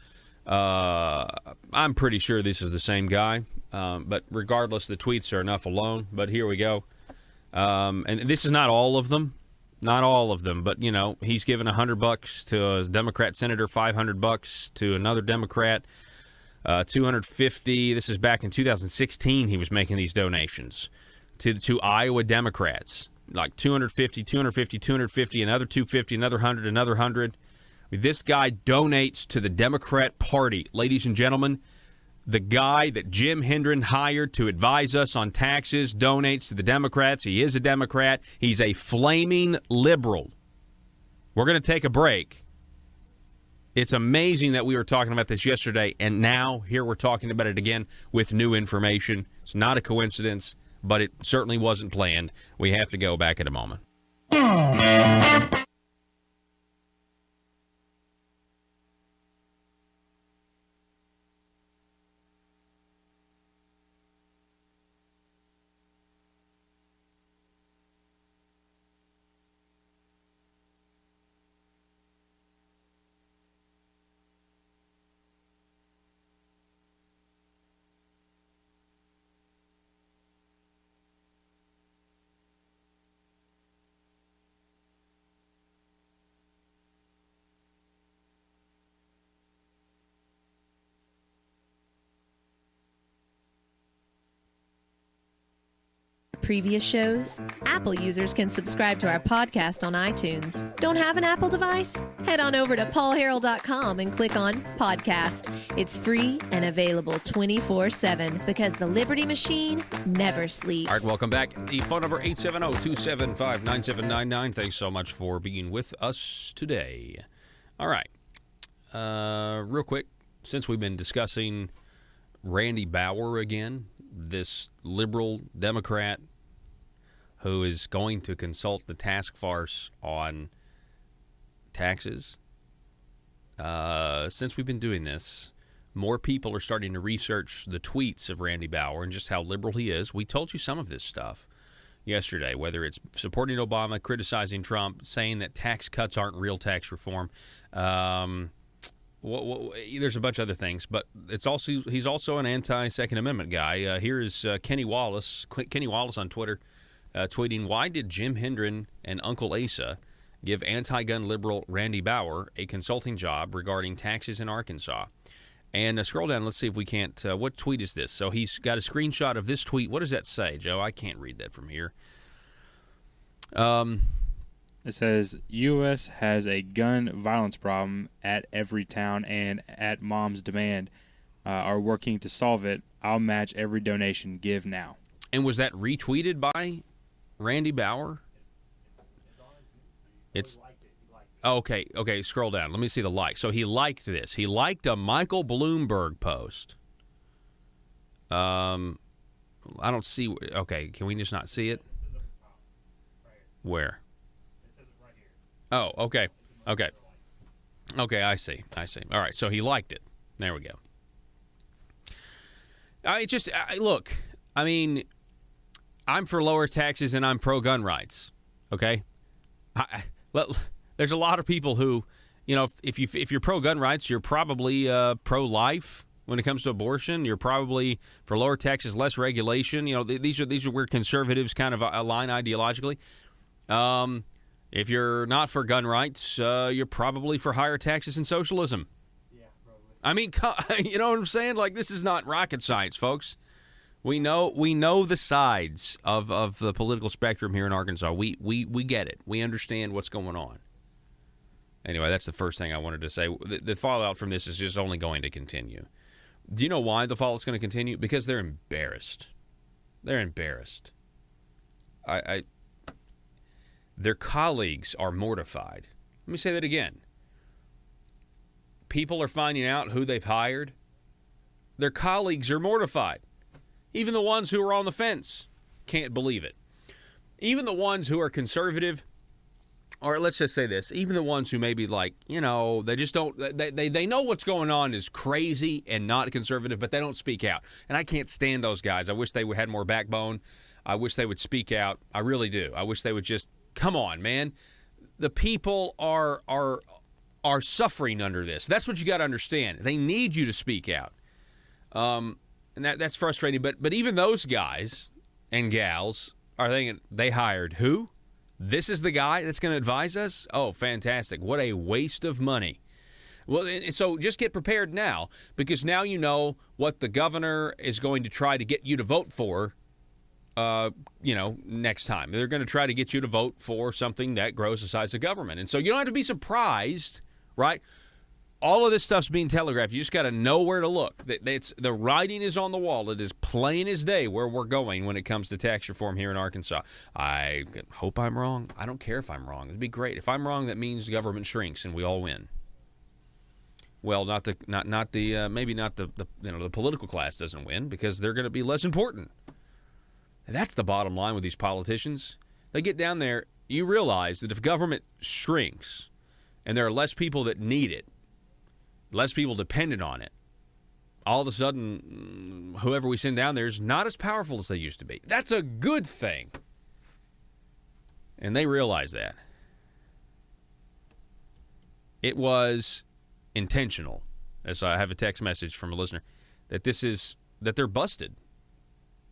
I'm pretty sure this is the same guy. But regardless, the tweets are enough alone. But here we go. And this is not all of them. Not all of them. But, he's given $100 to a Democrat senator, $500 to another Democrat, $250. This is back in 2016 he was making these donations to Iowa Democrats. Like $250, another $250, another $100, another $100. This guy donates to the Democrat Party. Ladies and gentlemen, the guy that Jim Hendren hired to advise us on taxes donates to the Democrats. He is a Democrat. He's a flaming liberal. We're going to take a break. It's amazing that we were talking about this yesterday, and now here we're talking about it again with new information. It's not a coincidence, but it certainly wasn't planned. We have to go back in a moment. previous shows? Apple users can subscribe to our podcast on iTunes. Don't have an Apple device? Head on over to paulharrell.com and click on Podcast. It's free and available 24/7 because the Liberty Machine never sleeps. All right, welcome back. The phone number 870-275-9799. Thanks so much for being with us today. All right. Real quick, since we've been discussing Randy Bauer again, this liberal Democrat who is going to consult the task force on taxes. Since we've been doing this, more people are starting to research the tweets of Randy Bauer and just how liberal he is. We told you some of this stuff yesterday, whether it's supporting Obama, criticizing Trump, saying that tax cuts aren't real tax reform. There's a bunch of other things, but he's also an anti-Second Amendment guy. Here is Kenny Wallace on Twitter, tweeting, "Why did Jim Hendren and Uncle Asa give anti-gun liberal Randy Bauer a consulting job regarding taxes in Arkansas?" And scroll down. Let's see if we can't. What tweet is this? So he's got a screenshot of this tweet. What does that say, Joe? I can't read that from here. It says, U.S. has a gun violence problem at every town and at mom's demand are working to solve it. I'll match every donation. Give now. And was that retweeted by Randy Bauer? It's okay. Scroll down. Let me see the like. So he liked this. He liked a Michael Bloomberg post. I don't see. Okay, can we just not see it? Where? Oh, okay. Okay, I see. All right, so he liked it. There we go. Look, I mean, I'm for lower taxes and I'm pro-gun rights, okay? There's a lot of people who, if you're pro-gun rights, you're probably pro-life when it comes to abortion. You're probably for lower taxes, less regulation. These are where conservatives kind of align ideologically. If you're not for gun rights, you're probably for higher taxes and socialism. Yeah, probably. I mean, you know what I'm saying? Like, this is not rocket science, folks. We know the sides of the political spectrum here in Arkansas. We get it. We understand what's going on. Anyway, that's the first thing I wanted to say. The fallout from this is just only going to continue. Do you know why the fallout's going to continue? Because they're embarrassed. They're embarrassed. Their colleagues are mortified. Let me say that again. People are finding out who they've hired. Their colleagues are mortified. Even the ones who are on the fence can't believe it. Even the ones who are conservative, or let's just say this, even the ones who may be like, they just don't, they know what's going on is crazy and not conservative, but they don't speak out. And I can't stand those guys. I wish they had more backbone. I wish they would speak out. I really do. I wish they would just, come on, man. The people are suffering under this. That's what you got to understand. They need you to speak out. And that's frustrating. But even those guys and gals are thinking, they hired who? This is the guy that's going to advise us? Oh, fantastic. What a waste of money. Well, so just get prepared now, because now you know what the governor is going to try to get you to vote for. Next time. They're going to try to get you to vote for something that grows the size of government. And so you don't have to be surprised, right? All of this stuff's being telegraphed. You just got to know where to look. The writing is on the wall. It is plain as day where we're going when it comes to tax reform here in Arkansas. I hope I'm wrong. I don't care if I'm wrong. It'd be great. If I'm wrong, that means the government shrinks and we all win. Well, maybe not the political class doesn't win because they're going to be less important. And that's the bottom line with these politicians. They get down there, you realize that if government shrinks and there are less people that need it, less people dependent on it, all of a sudden, whoever we send down there is not as powerful as they used to be. That's a good thing. And they realize that. It was intentional, as I have a text message from a listener, that they're busted.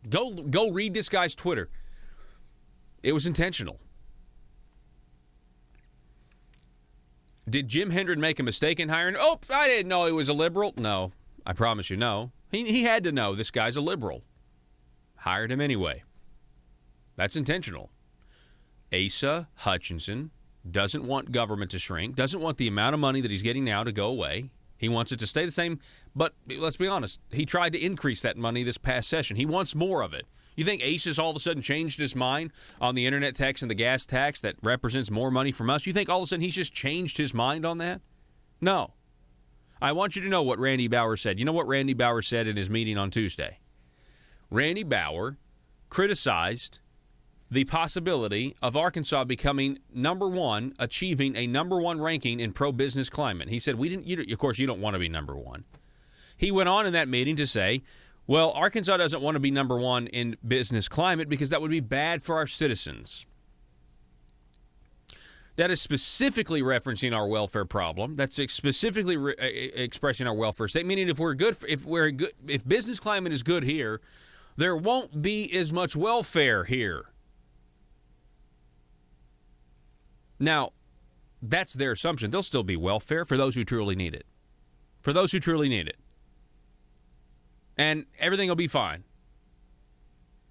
Go read this guy's Twitter. It was intentional. Did Jim Hendren make a mistake in hiring? Oh, I didn't know he was a liberal. No, I promise you, no. He had to know this guy's a liberal. Hired him anyway. That's intentional. Asa Hutchinson doesn't want government to shrink, doesn't want the amount of money that he's getting now to go away. He wants it to stay the same, but let's be honest, he tried to increase that money this past session. He wants more of it. You think Asa's all of a sudden changed his mind on the internet tax and the gas tax that represents more money from us? You think all of a sudden he's just changed his mind on that? No. I want you to know what Randy Bauer said. You know what Randy Bauer said in his meeting on Tuesday? Randy Bauer criticized the possibility of Arkansas becoming number one, achieving a number one ranking in pro-business climate. He said, of course, you don't want to be number one. He went on in that meeting to say, well, Arkansas doesn't want to be number one in business climate because that would be bad for our citizens. That is specifically referencing our welfare problem. That's specifically expressing our welfare state. Meaning, if business climate is good here, there won't be as much welfare here. Now, that's their assumption. There'll still be welfare for those who truly need it. For those who truly need it. And everything will be fine.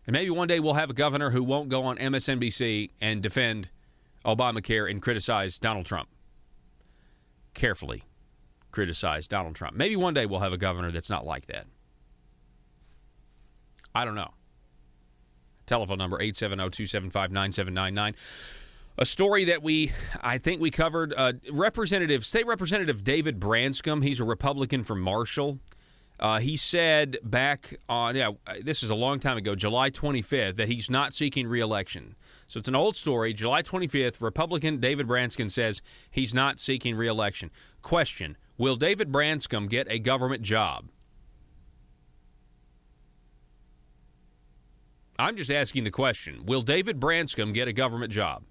And maybe one day we'll have a governor who won't go on MSNBC and defend Obamacare and criticize Donald Trump. Carefully criticize Donald Trump. Maybe one day we'll have a governor that's not like that. I don't know. Telephone number 870-275-9799. A story that I think we covered. State Representative David Branscombe, he's a Republican from Marshall. He said back on, this is a long time ago, July 25th, that he's not seeking re-election. So it's an old story. July 25th, Republican David Branscombe says he's not seeking re-election. Question, will David Branscombe get a government job? I'm just asking the question. Will David Branscombe get a government job?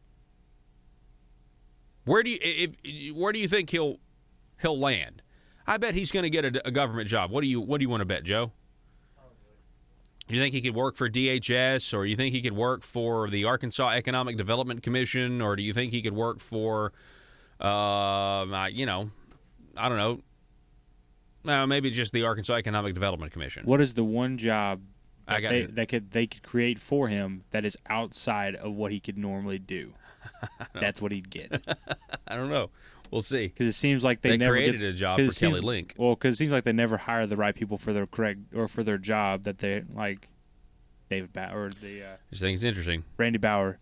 Where do you think he'll land? I bet he's going to get a government job. What do you want to bet, Joe? You think he could work for DHS, or you think he could work for the Arkansas Economic Development Commission, or do you think he could work for, I don't know, maybe just the Arkansas Economic Development Commission? What is the one job they could create for him that is outside of what he could normally do? That's what he'd get. I don't know. We'll see. Because it seems like they never created a job for Kelly Link. Well, because it seems like they never hire the right people for their for their job that they like. David Bauer, I just think it's interesting. Randy Bauer,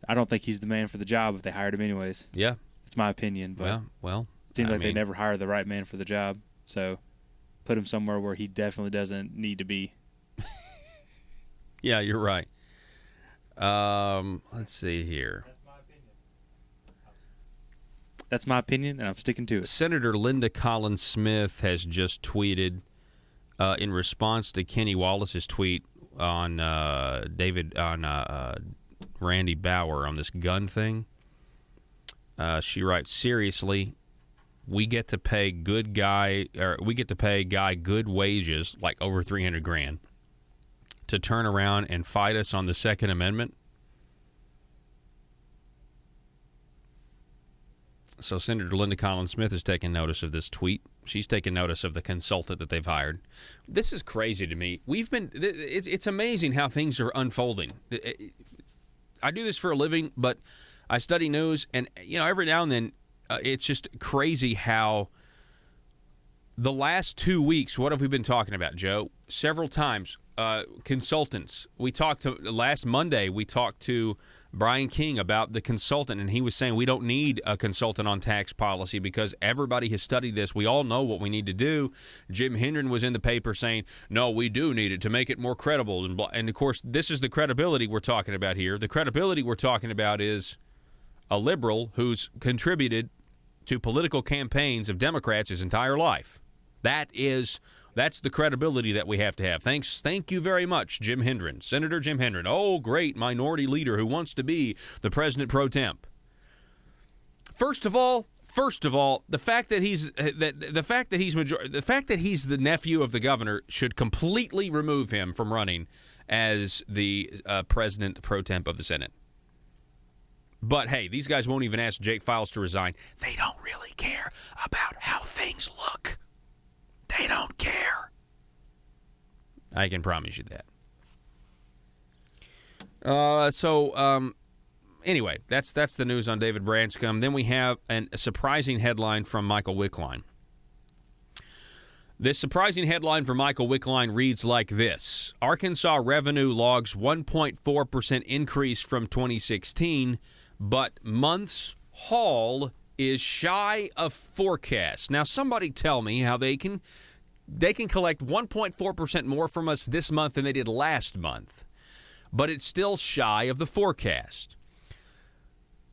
I don't think he's the man for the job if they hired him anyways. Yeah, it's my opinion. But well, it seems like they never hire the right man for the job. So put him somewhere where he definitely doesn't need to be. Yeah, you're right. Let's see here. That's my opinion, and I'm sticking to it. Senator Linda Collins Smith has just tweeted in response to Kenny Wallace's tweet on Randy Bauer on this gun thing. She writes, seriously, we get to pay guy good wages, like over $300,000, to turn around and fight us on the Second Amendment. So Senator Linda Collins Smith is taking notice of this tweet. She's taking notice of the consultant that they've hired. This is crazy to me. It's amazing how things are unfolding. I do this for a living, but I study news, and every now and then it's just crazy how the last 2 weeks, what have we been talking about, Joe? Several times, consultants. Last Monday, we talked to Brian King about the consultant, and he was saying we don't need a consultant on tax policy because everybody has studied this. We all know what we need to do. Jim Hendren was in the paper saying, no, we do need it to make it more credible. And of course, this is the credibility we're talking about here. The credibility we're talking about is a liberal who's contributed to political campaigns of Democrats his entire life. That's the credibility that we have to have. Thank you very much, Jim Hendren, Senator Jim Hendren. Oh, great minority leader who wants to be the president pro temp. First of all, the fact that he's the nephew of the governor should completely remove him from running as the president pro temp of the Senate. But hey, these guys won't even ask Jake Files to resign. They don't really care about how things look. They don't care. I can promise you that. Anyway, that's the news on David Branscombe. Then we have a surprising headline from Michael Wickline. This surprising headline from Michael Wickline reads like this. Arkansas revenue logs 1.4% increase from 2016, but month's haul is shy of forecast. Now, somebody tell me how they can collect 1.4% more from us this month than they did last month, but it's still shy of the forecast.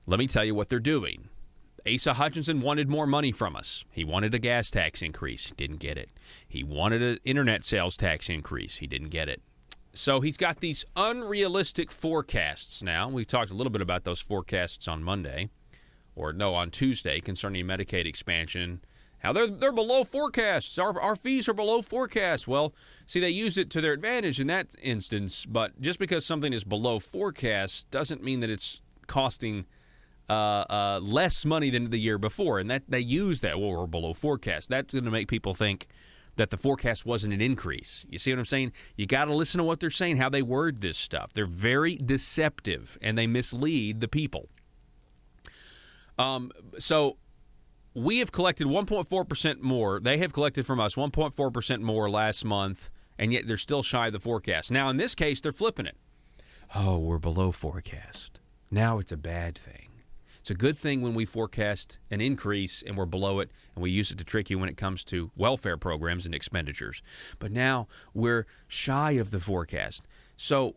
Let me tell you what they're doing. Asa Hutchinson wanted more money from us. He wanted a gas tax increase. He didn't get it. He wanted an internet sales tax increase. He didn't get it. So he's got these unrealistic forecasts now. We talked a little bit about those forecasts on on Tuesday concerning Medicaid expansion. How they're below forecasts. Our fees are below forecasts. Well, see, they use it to their advantage in that instance, but just because something is below forecast doesn't mean that it's costing less money than the year before, and that they use that. Well, we're below forecast. That's going to make people think that the forecast wasn't an increase. You see what I'm saying? You got to listen to what they're saying, how they word this stuff. They're very deceptive, and they mislead the people. So we have collected 1.4% more. They have collected from us 1.4% more last month, and yet they're still shy of the forecast. Now, in this case, they're flipping it. Oh, we're below forecast. Now it's a bad thing. It's a good thing when we forecast an increase and we're below it, and we use it to trick you when it comes to welfare programs and expenditures. But now we're shy of the forecast. So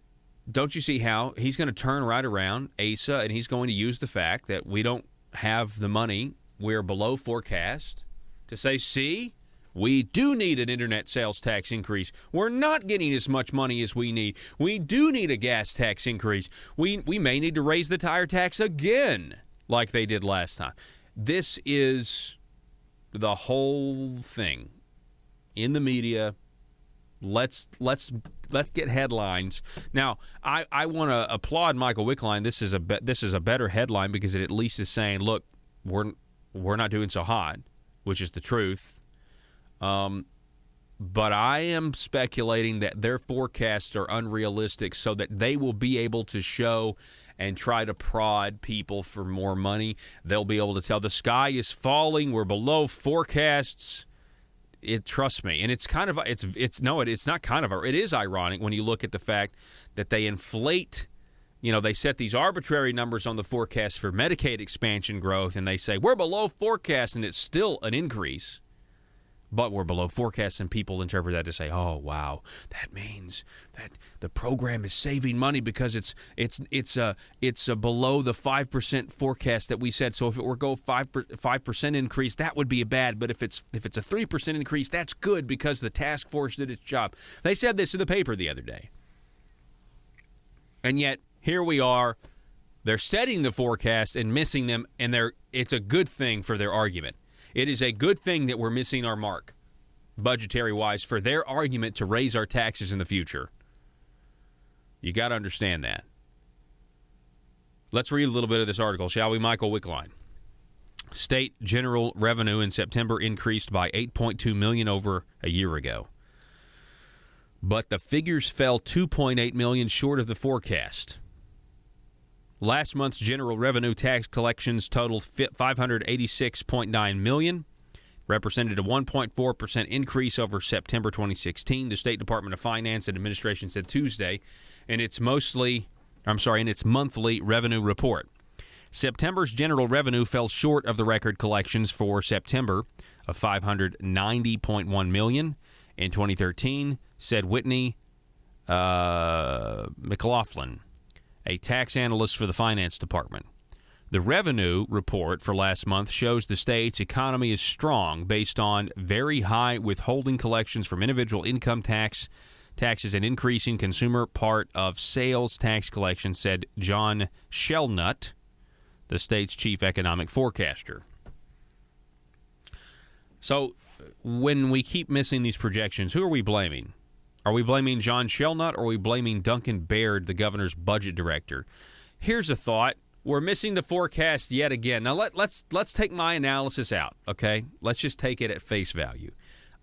don't you see how he's going to turn right around, Asa, and he's going to use the fact that we don't have the money, we're below forecast, to say, see, we do need an internet sales tax increase. We're not getting as much money as we need. We do need a gas tax increase. We may need to raise the tire tax again, like they did last time. This is the whole thing in the media. Let's get headlines. Now, I want to applaud Michael Wickline. This is a better headline because it at least is saying, look, we're not doing so hot, which is the truth. But I am speculating that their forecasts are unrealistic so that they will be able to show and try to prod people for more money. They'll be able to tell the sky is falling, we're below forecasts. Trust me. And it's kind of, it's not kind of, it is ironic when you look at the fact that they inflate, they set these arbitrary numbers on the forecast for Medicaid expansion growth, and they say we're below forecast, and it's still an increase. But we're below forecast, and people interpret that to say, "Oh, wow, that means that the program is saving money because it's below the 5% forecast that we said. So if it were go 5% increase, that would be bad. But if it's a 3% increase, that's good because the task force did its job." They said this in the paper the other day, and yet here we are. They're setting the forecast and missing them, and it's a good thing for their argument. It is a good thing that we're missing our mark, budgetary-wise, for their argument to raise our taxes in the future. You got to understand that. Let's read a little bit of this article, shall we? Michael Wickline. State general revenue in September increased by $8.2 million over a year ago. But the figures fell $2.8 million short of the forecast. Last month's general revenue tax collections totaled $586.9 million, represented a 1.4% increase over September 2016. The State Department of Finance and Administration said Tuesday in its monthly revenue report. September's general revenue fell short of the record collections for September of $590.1 million in 2013, said Whitney McLaughlin, a tax analyst for the Finance Department. The revenue report for last month shows the state's economy is strong based on very high withholding collections from individual income taxes and increasing consumer part of sales tax collections, said John Shelnut, the state's chief economic forecaster. So when we keep missing these projections, who are we blaming? Are we blaming John Shelnut, or are we blaming Duncan Baird, the governor's budget director? Here's a thought. We're missing the forecast yet again. Now, let's take my analysis out, okay? Let's just take it at face value.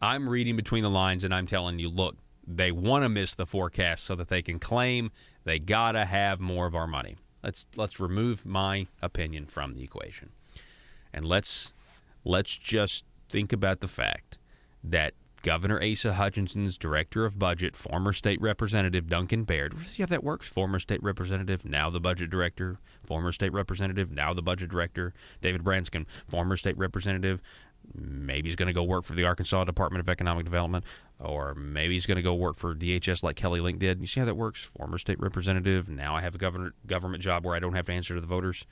I'm reading between the lines, and I'm telling you, look, They want to miss the forecast so that they can claim they got to have more of our money. Let's remove my opinion from the equation. And let's just think about the fact that Governor Asa Hutchinson's director of budget, former state representative Duncan Baird, see how that works? Former state representative, now the budget director. Former state representative, now the budget director. David Branscombe, former state representative. Maybe he's going to go work for the Arkansas Department of Economic Development, or maybe he's going to go work for DHS like Kelly Link did. You see how that works? Former state representative, now I have a government job where I don't have to answer to the voters.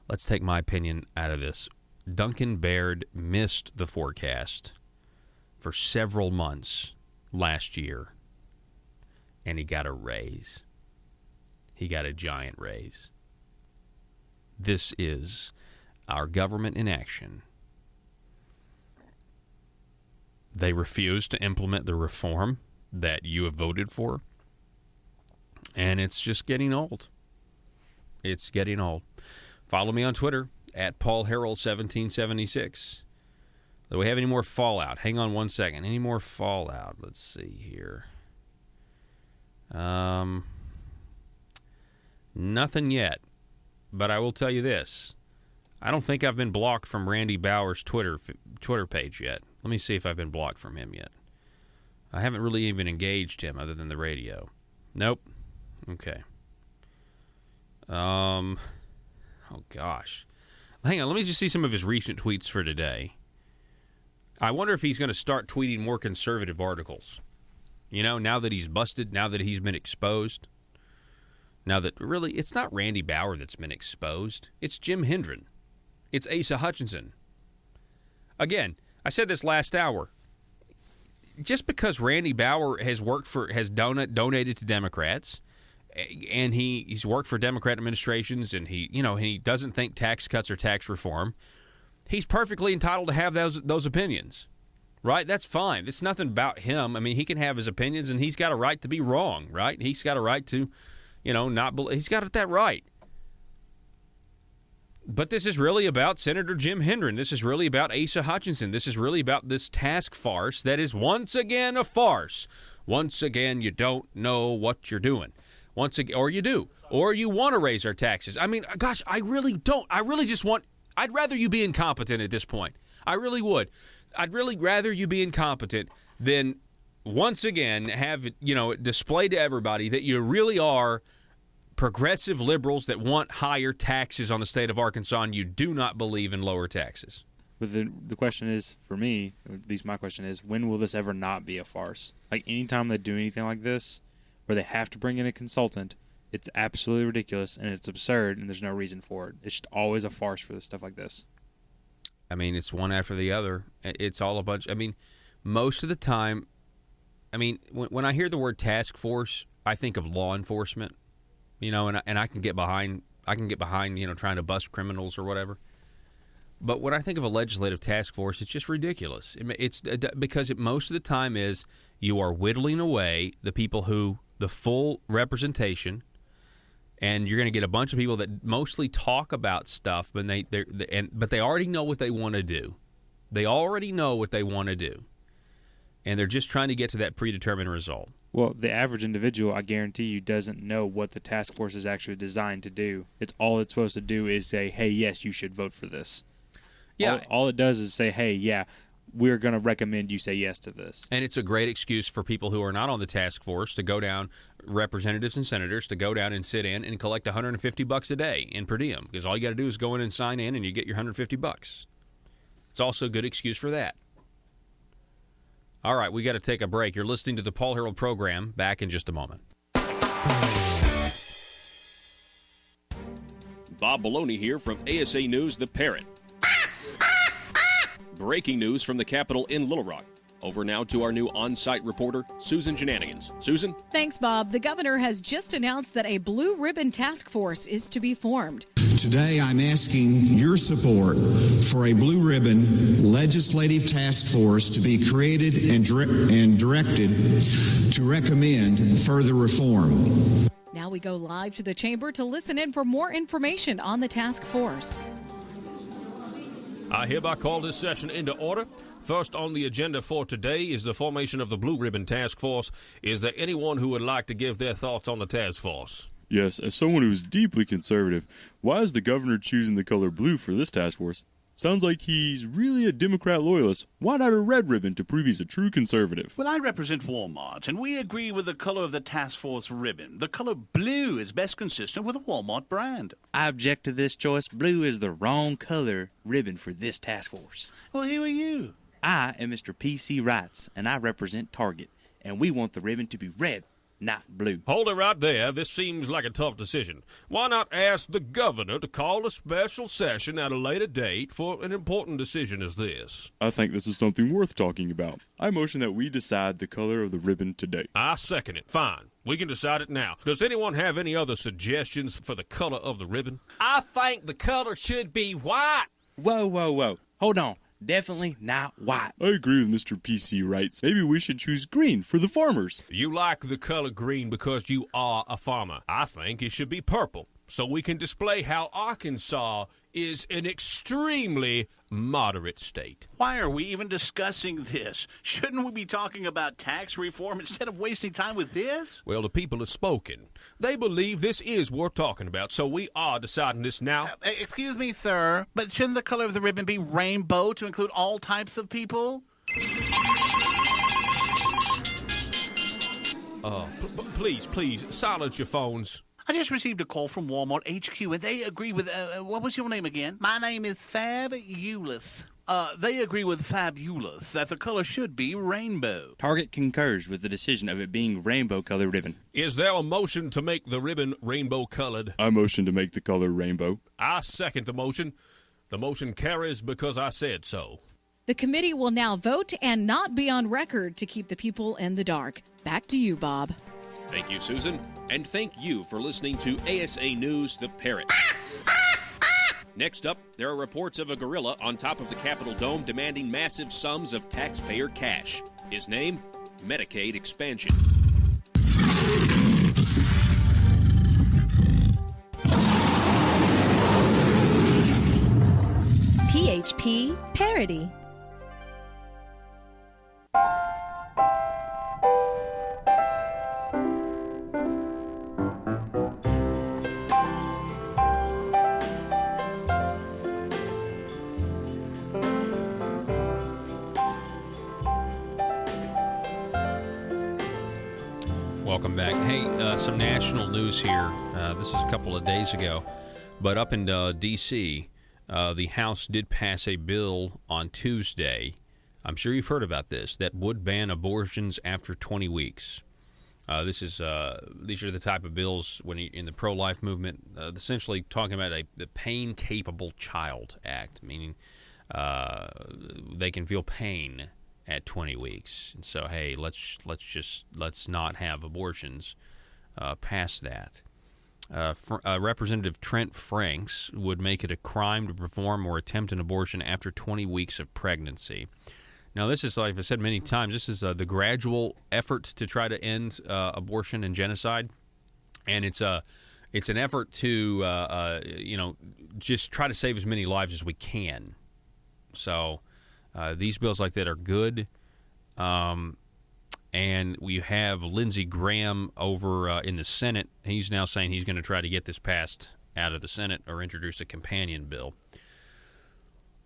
Let's take my opinion out of this. Duncan Baird missed the forecast for several months last year, and he got a raise. He got a giant raise. This is our government in action. They refuse to implement the reform that you have voted for, and it's just getting old. It's getting old. Follow me on Twitter at Paul Harrell 1776. Do we have any more fallout? Hang on one second. Any more fallout? Let's see here. Nothing yet. But I will tell you this. I don't think I've been blocked from Randy Bauer's Twitter page yet. Let me see if I've been blocked from him yet. I haven't really even engaged him other than the radio. Nope. Okay. Oh, gosh. Hang on. Let me just see some of his recent tweets for today. I wonder if he's going to start tweeting more conservative articles. You know, now that he's busted, now that he's been exposed. Now that really, it's not Randy Bauer that's been exposed. It's Jim Hendren. It's Asa Hutchinson. Again, I said this last hour. Just because Randy Bauer has donated to Democrats, and he's worked for Democrat administrations, and he doesn't think tax cuts or tax reform, he's perfectly entitled to have those opinions, right? That's fine. It's nothing about him. I mean, he can have his opinions, and he's got a right to be wrong, right? He's got a right to. He's got that right. But this is really about Senator Jim Hendren. This is really about Asa Hutchinson. This is really about this task farce that is once again a farce. Once again, you don't know what you're doing. Once again, or you do. Or you want to raise our taxes. I mean, gosh, I really don't. I'd rather you be incompetent at this point. I really would. I'd really rather you be incompetent than once again have displayed to everybody that you really are progressive liberals that want higher taxes on the state of Arkansas, and you do not believe in lower taxes. But the question is, for me, at least my question is, when will this ever not be a farce? Like, anytime they do anything like this, where they have to bring in a consultant, it's absolutely ridiculous, and it's absurd, and there's no reason for it. It's just always a farce for stuff like this. I mean, it's one after the other. It's all a bunch. I mean, most of the time, when I hear the word task force, I think of law enforcement, and I can get behind, trying to bust criminals or whatever. But when I think of a legislative task force, it's just ridiculous. It's because most of the time is you are whittling away the people the full representation, and you're going to get a bunch of people that mostly talk about stuff, but they already know what they want to do. They already know what they want to do. And they're just trying to get to that predetermined result. Well, the average individual, I guarantee you, doesn't know what the task force is actually designed to do. All it's supposed to do is say, hey, yes, you should vote for this. Yeah. All it does is say, hey, yeah, we're going to recommend you say yes to this. And it's a great excuse for people who are not on the task force to go down, representatives and senators, to go down and sit in and collect $150 a day in per diem. Because all you got to do is go in and sign in, and you get your $150. It's also a good excuse for that. All right, we got to take a break. You're listening to the Paul Harrell program. Back in just a moment. Bob Maloney here from ASA News, The Parrot. Breaking news from the Capitol in Little Rock. Over now to our new on-site reporter, Susan Shenanigans. Susan? Thanks, Bob. The governor has just announced that a blue ribbon task force is to be formed. Today, I'm asking your support for a blue ribbon legislative task force to be created and directed to recommend further reform. Now we go live to the chamber to listen in for more information on the task force. I hereby call this session into order. First on the agenda for today is the formation of the Blue Ribbon Task Force. Is there anyone who would like to give their thoughts on the task force? Yes, as someone who is deeply conservative, why is the governor choosing the color blue for this task force? Sounds like he's really a Democrat loyalist. Why not a red ribbon to prove he's a true conservative? Well, I represent Walmart, and we agree with the color of the task force ribbon. The color blue is best consistent with the Walmart brand. I object to this choice. Blue is the wrong color ribbon for this task force. Well, who are you? I am Mr. P.C. Wrights, and I represent Target, and we want the ribbon to be red, not blue. Hold it right there. This seems like a tough decision. Why not ask the governor to call a special session at a later date for an important decision as this? I think this is something worth talking about. I motion that we decide the color of the ribbon today. I second it. Fine. We can decide it now. Does anyone have any other suggestions for the color of the ribbon? I think the color should be white. Whoa. Hold on. Definitely not white. I agree with Mr. P.C. Wrights. Maybe we should choose green for the farmers. You like the color green because you are a farmer. I think it should be purple, so we can display how Arkansas is an extremely moderate state. Why are we even discussing this? Shouldn't we be talking about tax reform instead of wasting time with this? Well, the people have spoken. They believe this is worth talking about, so we are deciding this now. Excuse me, sir, but shouldn't the color of the ribbon be rainbow to include all types of people? Please, silence your phones. I just received a call from Walmart HQ, and they agree with, what was your name again? My name is Fabulous. They agree with Fabulous that the color should be rainbow. Target concurs with the decision of it being rainbow-colored ribbon. Is there a motion to make the ribbon rainbow-colored? I motion to make the color rainbow. I second the motion. The motion carries because I said so. The committee will now vote and not be on record to keep the people in the dark. Back to you, Bob. Thank you, Susan. And thank you for listening to ASA News The Parrot. Next up, there are reports of a gorilla on top of the Capitol Dome demanding massive sums of taxpayer cash. His name? Medicaid expansion. PHP Parody. Welcome back. Hey, some national news here. This is a couple of days ago, but up in D.C., the House did pass a bill on Tuesday. I'm sure you've heard about this, that would ban abortions after 20 weeks. These are the type of bills when in the pro-life movement, essentially talking about the Pain-Capable Child Act, meaning they can feel pain at 20 weeks. And so, hey, let's not have abortions past that. Representative Trent Franks would make it a crime to perform or attempt an abortion after 20 weeks of pregnancy. Now, this is, like I've said many times, this is the gradual effort to try to end abortion and genocide, and it's an effort to just try to save as many lives as we can. So these bills like that are good. And we have Lindsey Graham over in the Senate. He's now saying he's going to try to get this passed out of the Senate or introduce a companion bill.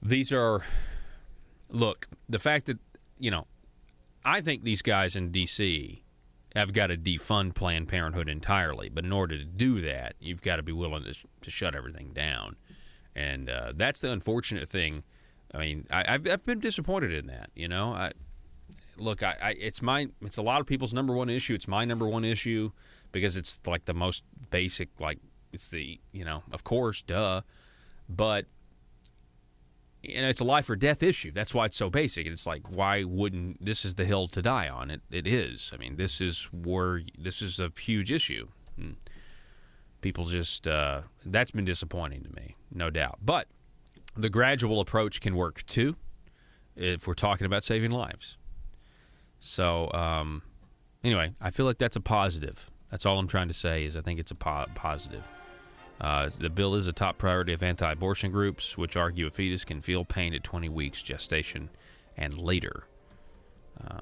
These are, look, the fact that, I think these guys in D.C. have got to defund Planned Parenthood entirely. But in order to do that, you've got to be willing to shut everything down. And that's the unfortunate thing. I mean, I've been disappointed in that, Look, it's a lot of people's number one issue. It's my number one issue because it's like the most basic, like it's the, of course, duh. But, it's a life or death issue. That's why it's so basic. And it's like, why wouldn't, this is the hill to die on. It is. I mean, this is a huge issue. People just, that's been disappointing to me, no doubt. But the gradual approach can work too if we're talking about saving lives. So, anyway, I feel like that's a positive. That's all I'm trying to say is I think it's a positive. The bill is a top priority of anti-abortion groups, which argue a fetus can feel pain at 20 weeks gestation and later.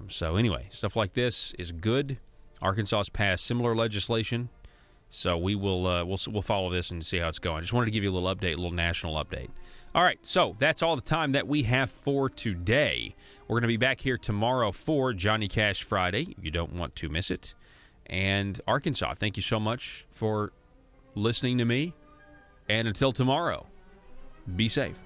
So anyway, stuff like this is good. Arkansas has passed similar legislation, so we'll follow this and see how it's going. Just wanted to give you a little update, a little national update. All right, so that's all the time that we have for today. We're going to be back here tomorrow for Johnny Cash Friday. You don't want to miss it. And Arkansas, thank you so much for listening to me. And until tomorrow, be safe.